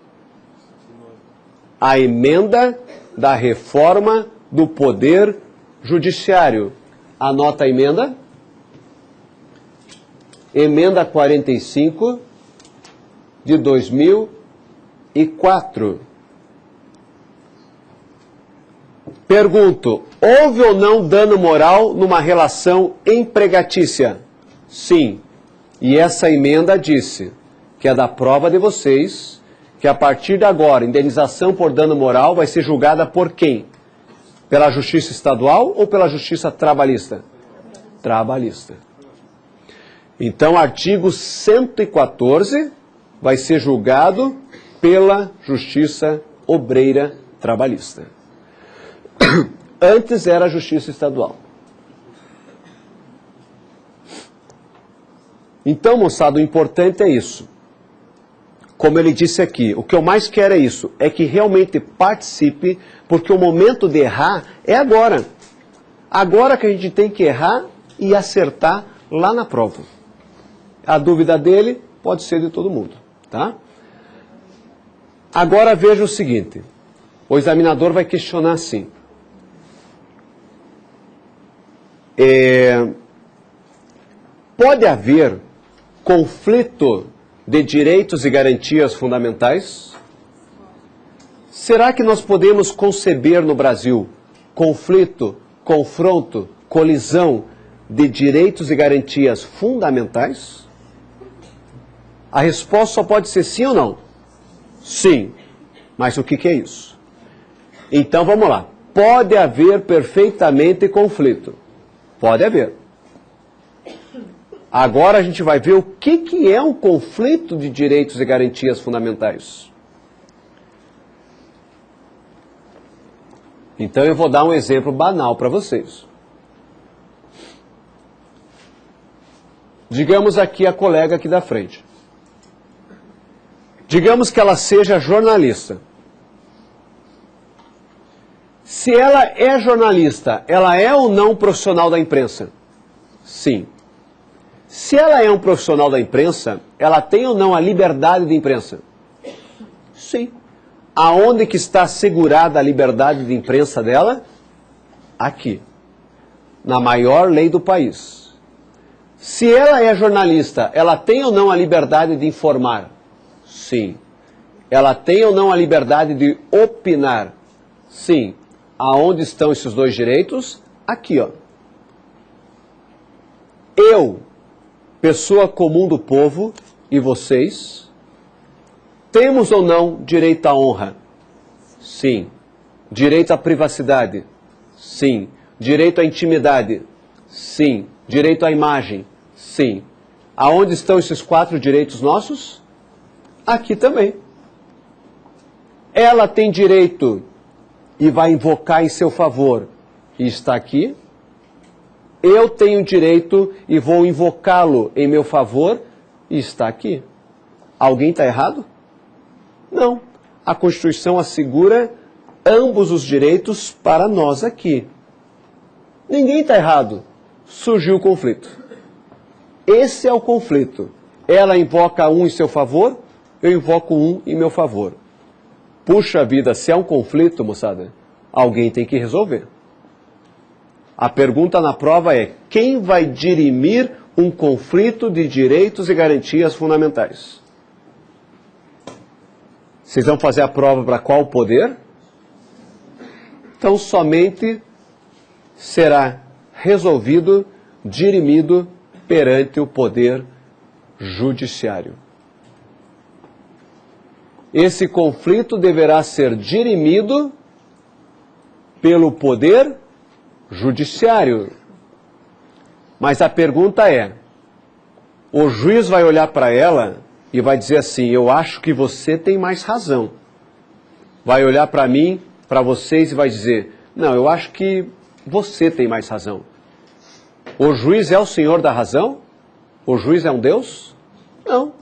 [SPEAKER 1] A emenda da reforma do Poder Judiciário. Anota a emenda. Emenda 45 de 2004. Pergunto, houve ou não dano moral numa relação empregatícia? Sim. E essa emenda disse que é da prova de vocês, que a partir de agora, indenização por dano moral vai ser julgada por quem? Pela Justiça Estadual ou pela Justiça Trabalhista? Trabalhista. Então, artigo 114 vai ser julgado pela Justiça Obreira Trabalhista. Antes era a Justiça Estadual. Então, moçada, o importante é isso. Como ele disse aqui, o que eu mais quero é isso, é que realmente participe, porque o momento de errar é agora. Agora que a gente tem que errar e acertar lá na prova. A dúvida dele pode ser de todo mundo, tá? Agora veja o seguinte, o examinador vai questionar assim. Pode haver conflito de direitos e garantias fundamentais? Será que nós podemos conceber no Brasil conflito, confronto, colisão de direitos e garantias fundamentais? A resposta só pode ser sim ou não? Sim. Mas o que é isso? Então vamos lá. Pode haver perfeitamente conflito. Pode haver. Agora a gente vai ver o que é um conflito de direitos e garantias fundamentais. Então eu vou dar um exemplo banal para vocês. Digamos aqui a colega aqui da frente. Digamos que ela seja jornalista. Se ela é jornalista, ela é ou não profissional da imprensa? Sim. Se ela é um profissional da imprensa, ela tem ou não a liberdade de imprensa? Sim. Aonde que está assegurada a liberdade de imprensa dela? Aqui. Na maior lei do país. Se ela é jornalista, ela tem ou não a liberdade de informar? Sim. Ela tem ou não a liberdade de opinar? Sim. Aonde estão esses dois direitos? Aqui, ó. Eu, pessoa comum do povo, e vocês, temos ou não direito à honra? Sim. Direito à privacidade? Sim. Direito à intimidade? Sim. Direito à imagem? Sim. Aonde estão esses 4 direitos nossos? Aqui também. Ela tem direito e vai invocar em seu favor e está aqui. Eu tenho direito e vou invocá-lo em meu favor e está aqui. Alguém está errado? Não. A Constituição assegura ambos os direitos para nós aqui. Ninguém está errado. Surgiu o conflito. Esse é o conflito. Ela invoca um em seu favor, eu invoco um em meu favor. Puxa vida, se é um conflito, moçada, alguém tem que resolver. A pergunta na prova é, quem vai dirimir um conflito de direitos e garantias fundamentais? Vocês vão fazer a prova para qual poder? Então somente será resolvido, dirimido perante o poder judiciário. Esse conflito deverá ser dirimido pelo poder judiciário. Mas a pergunta é, o juiz vai olhar para ela e vai dizer assim, eu acho que você tem mais razão. Vai olhar para mim, para vocês e vai dizer, não, eu acho que você tem mais razão. O juiz é o senhor da razão? O juiz é um Deus? Não.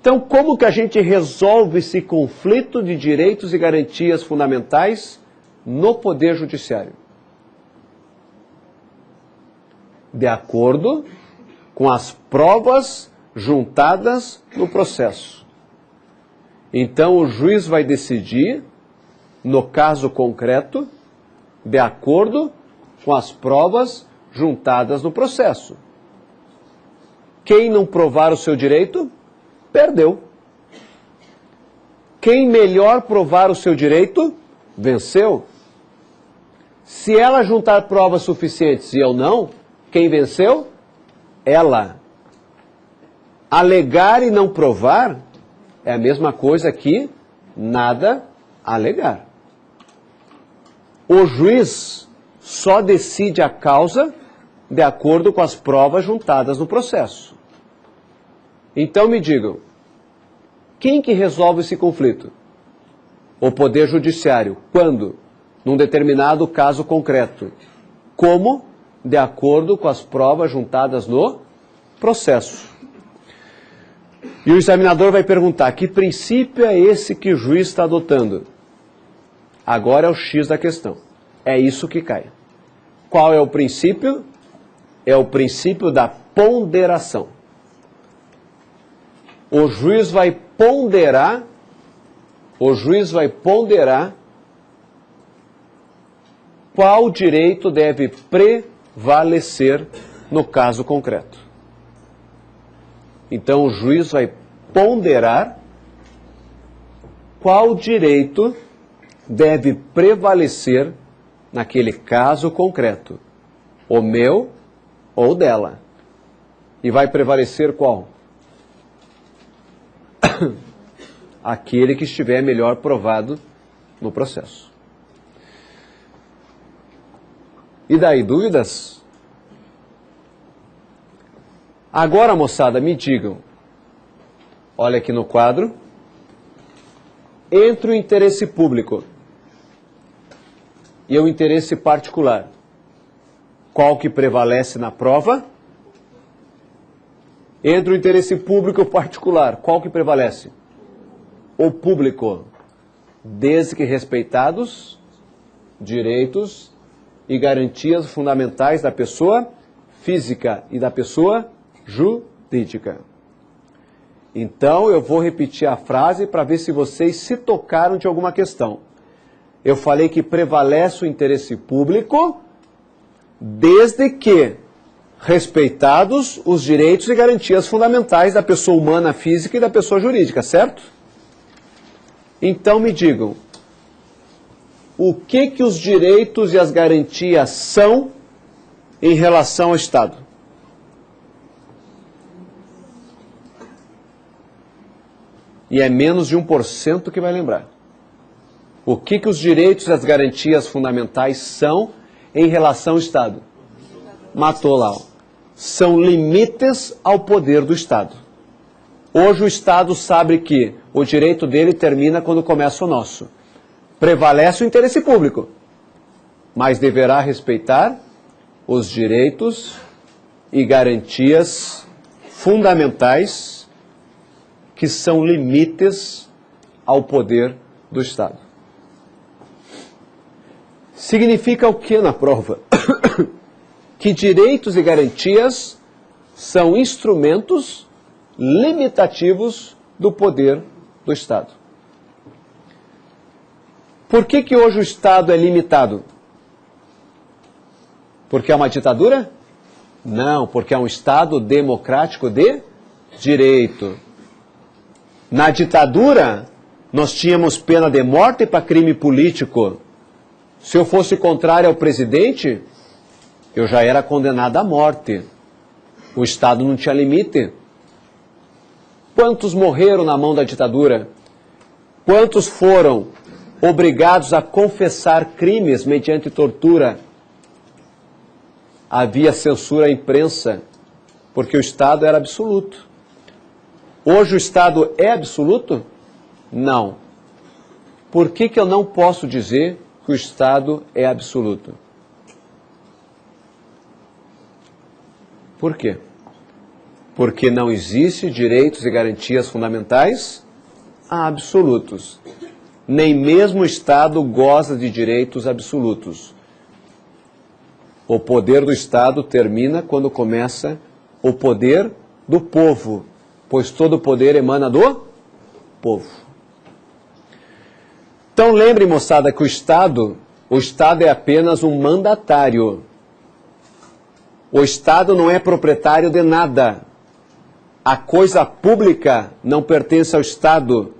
[SPEAKER 1] Então, como que a gente resolve esse conflito de direitos e garantias fundamentais no Poder Judiciário? De acordo com as provas juntadas no processo. Então, o juiz vai decidir, no caso concreto, de acordo com as provas juntadas no processo. Quem não provar o seu direito, perdeu. Quem melhor provar o seu direito, venceu. Se ela juntar provas suficientes e eu não, quem venceu? Ela. Alegar e não provar é a mesma coisa que nada alegar. O juiz só decide a causa de acordo com as provas juntadas no processo. Então me digam, quem que resolve esse conflito? O Poder Judiciário. Quando? Num determinado caso concreto. Como? De acordo com as provas juntadas no processo. E o examinador vai perguntar, que princípio é esse que o juiz está adotando? Agora é o X da questão. É isso que cai. Qual é o princípio? É o princípio da ponderação. O juiz vai ponderar qual direito deve prevalecer no caso concreto. Então o juiz vai ponderar qual direito deve prevalecer naquele caso concreto, o meu ou dela. E vai prevalecer qual? Aquele que estiver melhor provado no processo. E daí, dúvidas? Agora, moçada, me digam, olha aqui no quadro, entre o interesse público e o interesse particular, qual que prevalece na prova? Entre o interesse público e o particular, qual que prevalece? O público, desde que respeitados direitos e garantias fundamentais da pessoa física e da pessoa jurídica. Então, eu vou repetir a frase para ver se vocês se tocaram de alguma questão. Eu falei que prevalece o interesse público desde que respeitados os direitos e garantias fundamentais da pessoa humana física e da pessoa jurídica, certo? Então me digam, o que os direitos e as garantias são em relação ao Estado? E é menos de 1% que vai lembrar. O que os direitos e as garantias fundamentais são em relação ao Estado? Matou lá. Ó. São limites ao poder do Estado. Hoje o Estado sabe que o direito dele termina quando começa o nosso. Prevalece o interesse público, mas deverá respeitar os direitos e garantias fundamentais que são limites ao poder do Estado. Significa o que na prova? Que direitos e garantias são instrumentos limitativos do poder do Estado. Por que hoje o Estado é limitado? Porque é uma ditadura? Não, porque é um Estado democrático de direito. Na ditadura, nós tínhamos pena de morte para crime político. Se eu fosse contrário ao presidente, eu já era condenado à morte. O Estado não tinha limite. Quantos morreram na mão da ditadura? Quantos foram obrigados a confessar crimes mediante tortura? Havia censura à imprensa, porque o Estado era absoluto. Hoje o Estado é absoluto? Não. Por que eu não posso dizer que o Estado é absoluto? Por quê? Porque não existe direitos e garantias fundamentais absolutos. Nem mesmo o Estado goza de direitos absolutos. O poder do Estado termina quando começa o poder do povo, pois todo poder emana do povo. Então lembre, moçada, que o Estado é apenas um mandatário. O Estado não é proprietário de nada. A coisa pública não pertence ao Estado.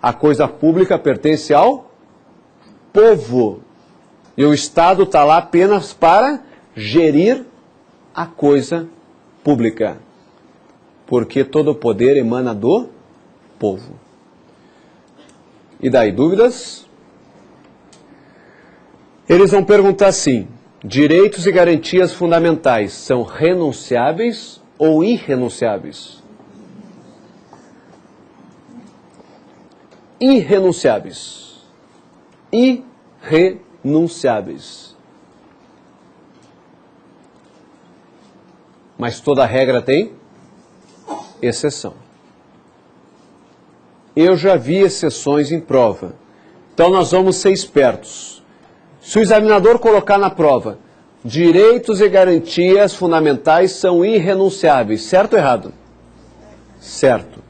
[SPEAKER 1] A coisa pública pertence ao povo. E o Estado está lá apenas para gerir a coisa pública. Porque todo o poder emana do povo. E daí, dúvidas? Eles vão perguntar assim: direitos e garantias fundamentais são renunciáveis ou irrenunciáveis? Irrenunciáveis. Irrenunciáveis. Mas toda regra tem exceção. Eu já vi exceções em prova. Então nós vamos ser espertos. Se o examinador colocar na prova, direitos e garantias fundamentais são irrenunciáveis, certo ou errado? Certo.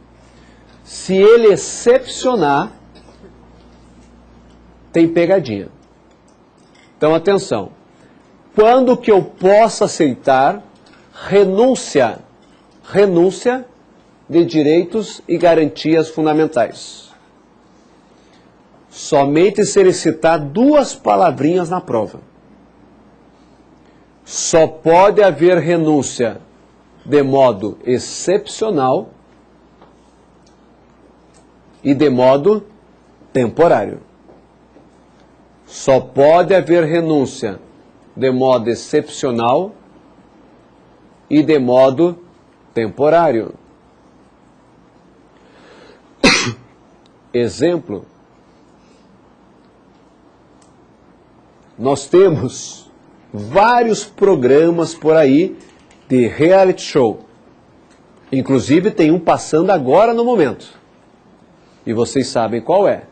[SPEAKER 1] Se ele excepcionar, tem pegadinha. Então atenção. Quando que eu posso aceitar renúncia de direitos e garantias fundamentais? Somente se ele citar duas palavrinhas na prova. Só pode haver renúncia de modo excepcional e de modo temporário. Só pode haver renúncia de modo excepcional e de modo temporário. Exemplo, nós temos vários programas por aí de reality show. Inclusive tem um passando agora no momento. E vocês sabem qual é.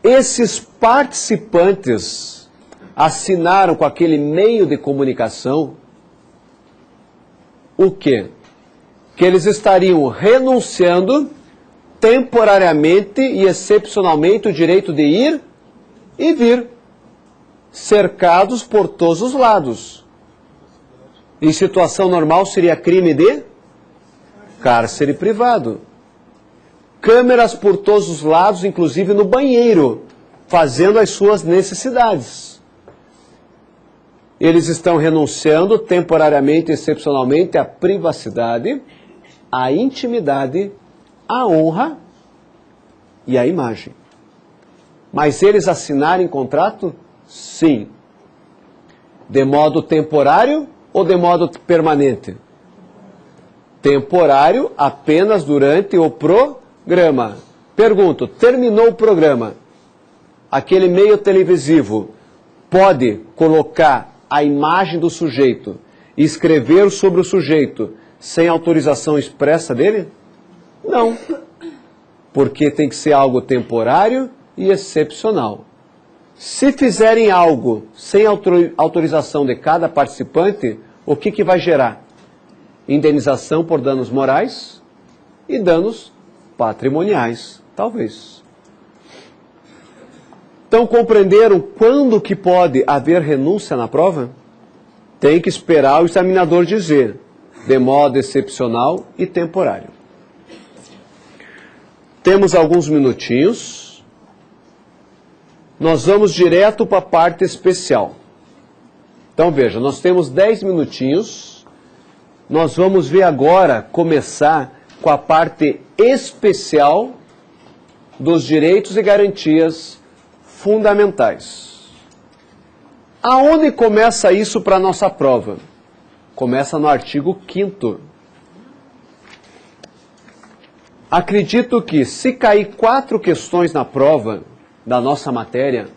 [SPEAKER 1] Esses participantes assinaram com aquele meio de comunicação o quê? Que eles estariam renunciando temporariamente e excepcionalmente o direito de ir e vir, cercados por todos os lados. Em situação normal seria crime de cárcere privado. Câmeras por todos os lados, inclusive no banheiro, fazendo as suas necessidades. Eles estão renunciando temporariamente e excepcionalmente à privacidade, à intimidade, à honra e à imagem. Mas eles assinarem contrato? Sim. De modo temporário ou de modo permanente? Temporário apenas durante o programa. Pergunto, terminou o programa, aquele meio televisivo pode colocar a imagem do sujeito e escrever sobre o sujeito sem autorização expressa dele? Não. Porque tem que ser algo temporário e excepcional. Se fizerem algo sem autorização de cada participante, o que vai gerar? Indenização por danos morais e danos patrimoniais, talvez. Então, compreenderam quando que pode haver renúncia na prova? Tem que esperar o examinador dizer, de modo excepcional e temporário. Temos alguns minutinhos. Nós vamos direto para a parte especial. Então, veja, nós temos 10 minutinhos. Nós vamos ver agora, começar com a parte especial dos direitos e garantias fundamentais. Aonde começa isso para a nossa prova? Começa no artigo 5º. Acredito que se cair 4 questões na prova da nossa matéria,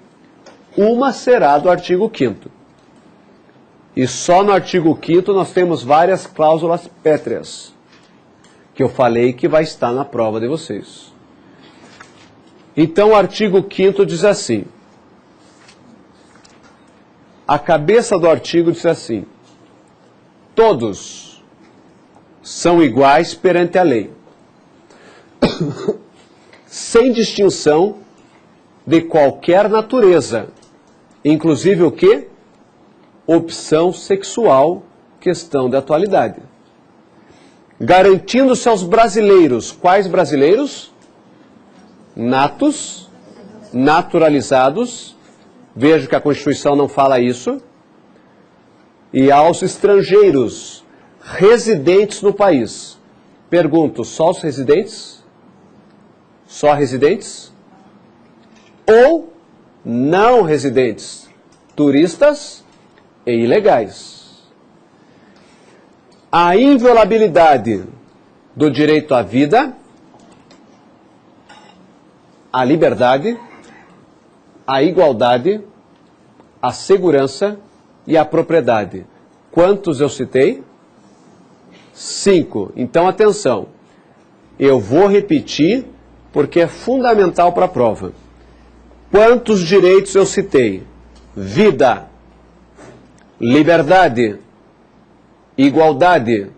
[SPEAKER 1] uma será do artigo 5º. E só no artigo 5º nós temos várias cláusulas pétreas, que eu falei que vai estar na prova de vocês. Então o artigo 5º diz assim, a cabeça do artigo diz assim, todos são iguais perante a lei, sem distinção de qualquer natureza, inclusive o quê? Opção sexual, questão de atualidade. Garantindo-se aos brasileiros, quais brasileiros? Natos, naturalizados, vejo que a Constituição não fala isso, e aos estrangeiros residentes no país. Pergunto, só os residentes? Só residentes? Ou não residentes? Turistas e ilegais. A inviolabilidade do direito à vida, à liberdade, à igualdade, à segurança e à propriedade. Quantos eu citei? 5. Então, atenção. Eu vou repetir porque é fundamental para a prova. Quantos direitos eu citei? Vida, liberdade, igualdade,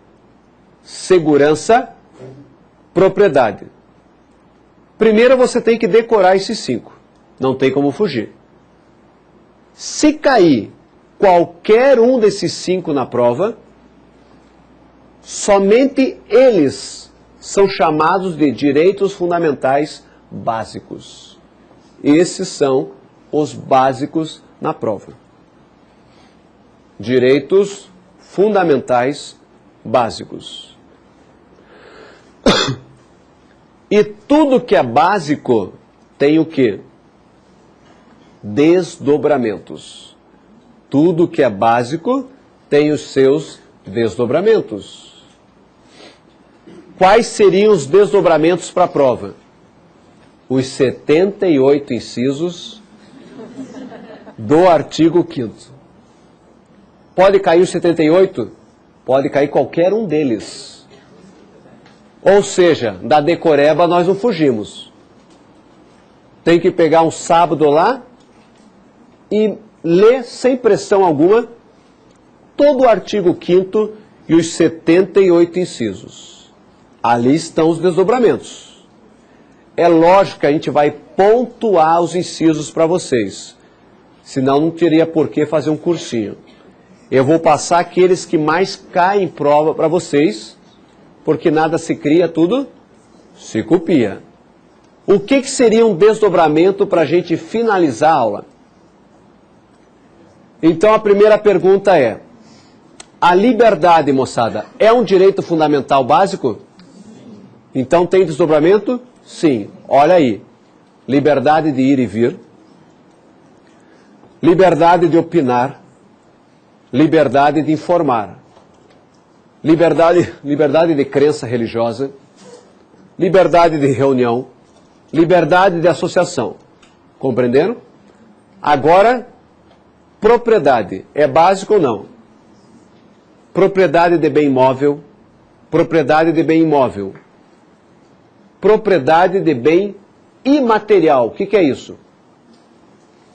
[SPEAKER 1] segurança, propriedade. Primeiro você tem que decorar esses 5. Não tem como fugir. Se cair qualquer um desses 5 na prova, somente eles são chamados de direitos fundamentais básicos. Esses são os básicos na prova. Direitos fundamentais básicos. E tudo que é básico tem o quê? Desdobramentos. Tudo que é básico tem os seus desdobramentos. Quais seriam os desdobramentos para a prova? Os 78 incisos do artigo 5º. Pode cair os 78? Pode cair qualquer um deles. Ou seja, da decoreba nós não fugimos. Tem que pegar um sábado lá e ler sem pressão alguma todo o artigo 5º e os 78 incisos. Ali estão os desdobramentos. É lógico que a gente vai pontuar os incisos para vocês. Senão não teria por que fazer um cursinho. Eu vou passar aqueles que mais caem em prova para vocês, porque nada se cria, tudo se copia. O que seria um desdobramento para a gente finalizar a aula? Então a primeira pergunta é, a liberdade, moçada, é um direito fundamental básico? Então tem desdobramento? Sim. Olha aí. Liberdade de ir e vir. Liberdade de opinar. Liberdade de informar. Liberdade de crença religiosa. Liberdade de reunião. Liberdade de associação. Compreenderam? Agora, propriedade. É básico ou não? Propriedade de bem imóvel. Propriedade de bem imóvel. Propriedade de bem imaterial. O que é isso?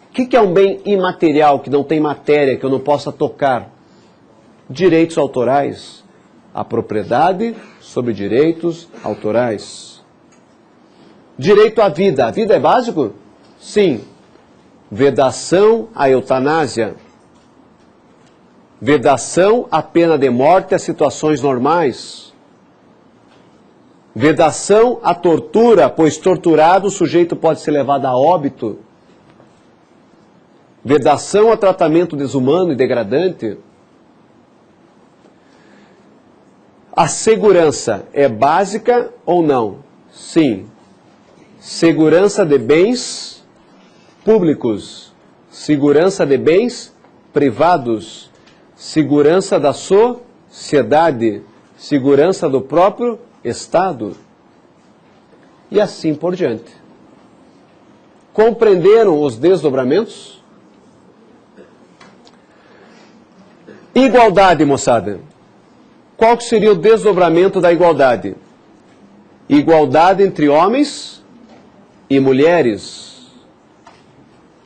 [SPEAKER 1] O que é um bem imaterial que não tem matéria, que eu não possa tocar? Direitos autorais. A propriedade sobre direitos autorais. Direito à vida. A vida é básico? Sim. Vedação à eutanásia. Vedação à pena de morte a situações normais. Vedação à tortura, pois torturado o sujeito pode ser levado a óbito. Vedação a tratamento desumano e degradante. A segurança é básica ou não? Sim. Segurança de bens públicos, segurança de bens privados, segurança da sociedade, segurança do próprio Estado e assim por diante. Compreenderam os desdobramentos? Igualdade, moçada. Qual que seria o desdobramento da igualdade? Igualdade entre homens e mulheres.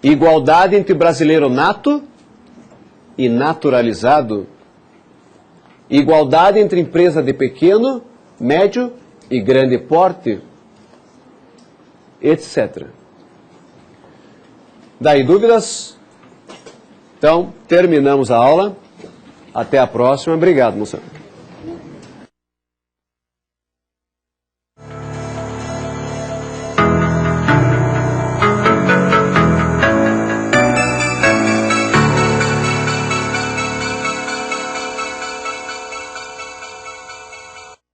[SPEAKER 1] Igualdade entre brasileiro nato e naturalizado. Igualdade entre empresa de pequeno, médio e grande porte, etc. Daí dúvidas? Então, terminamos a aula. Até a próxima. Obrigado, moçada.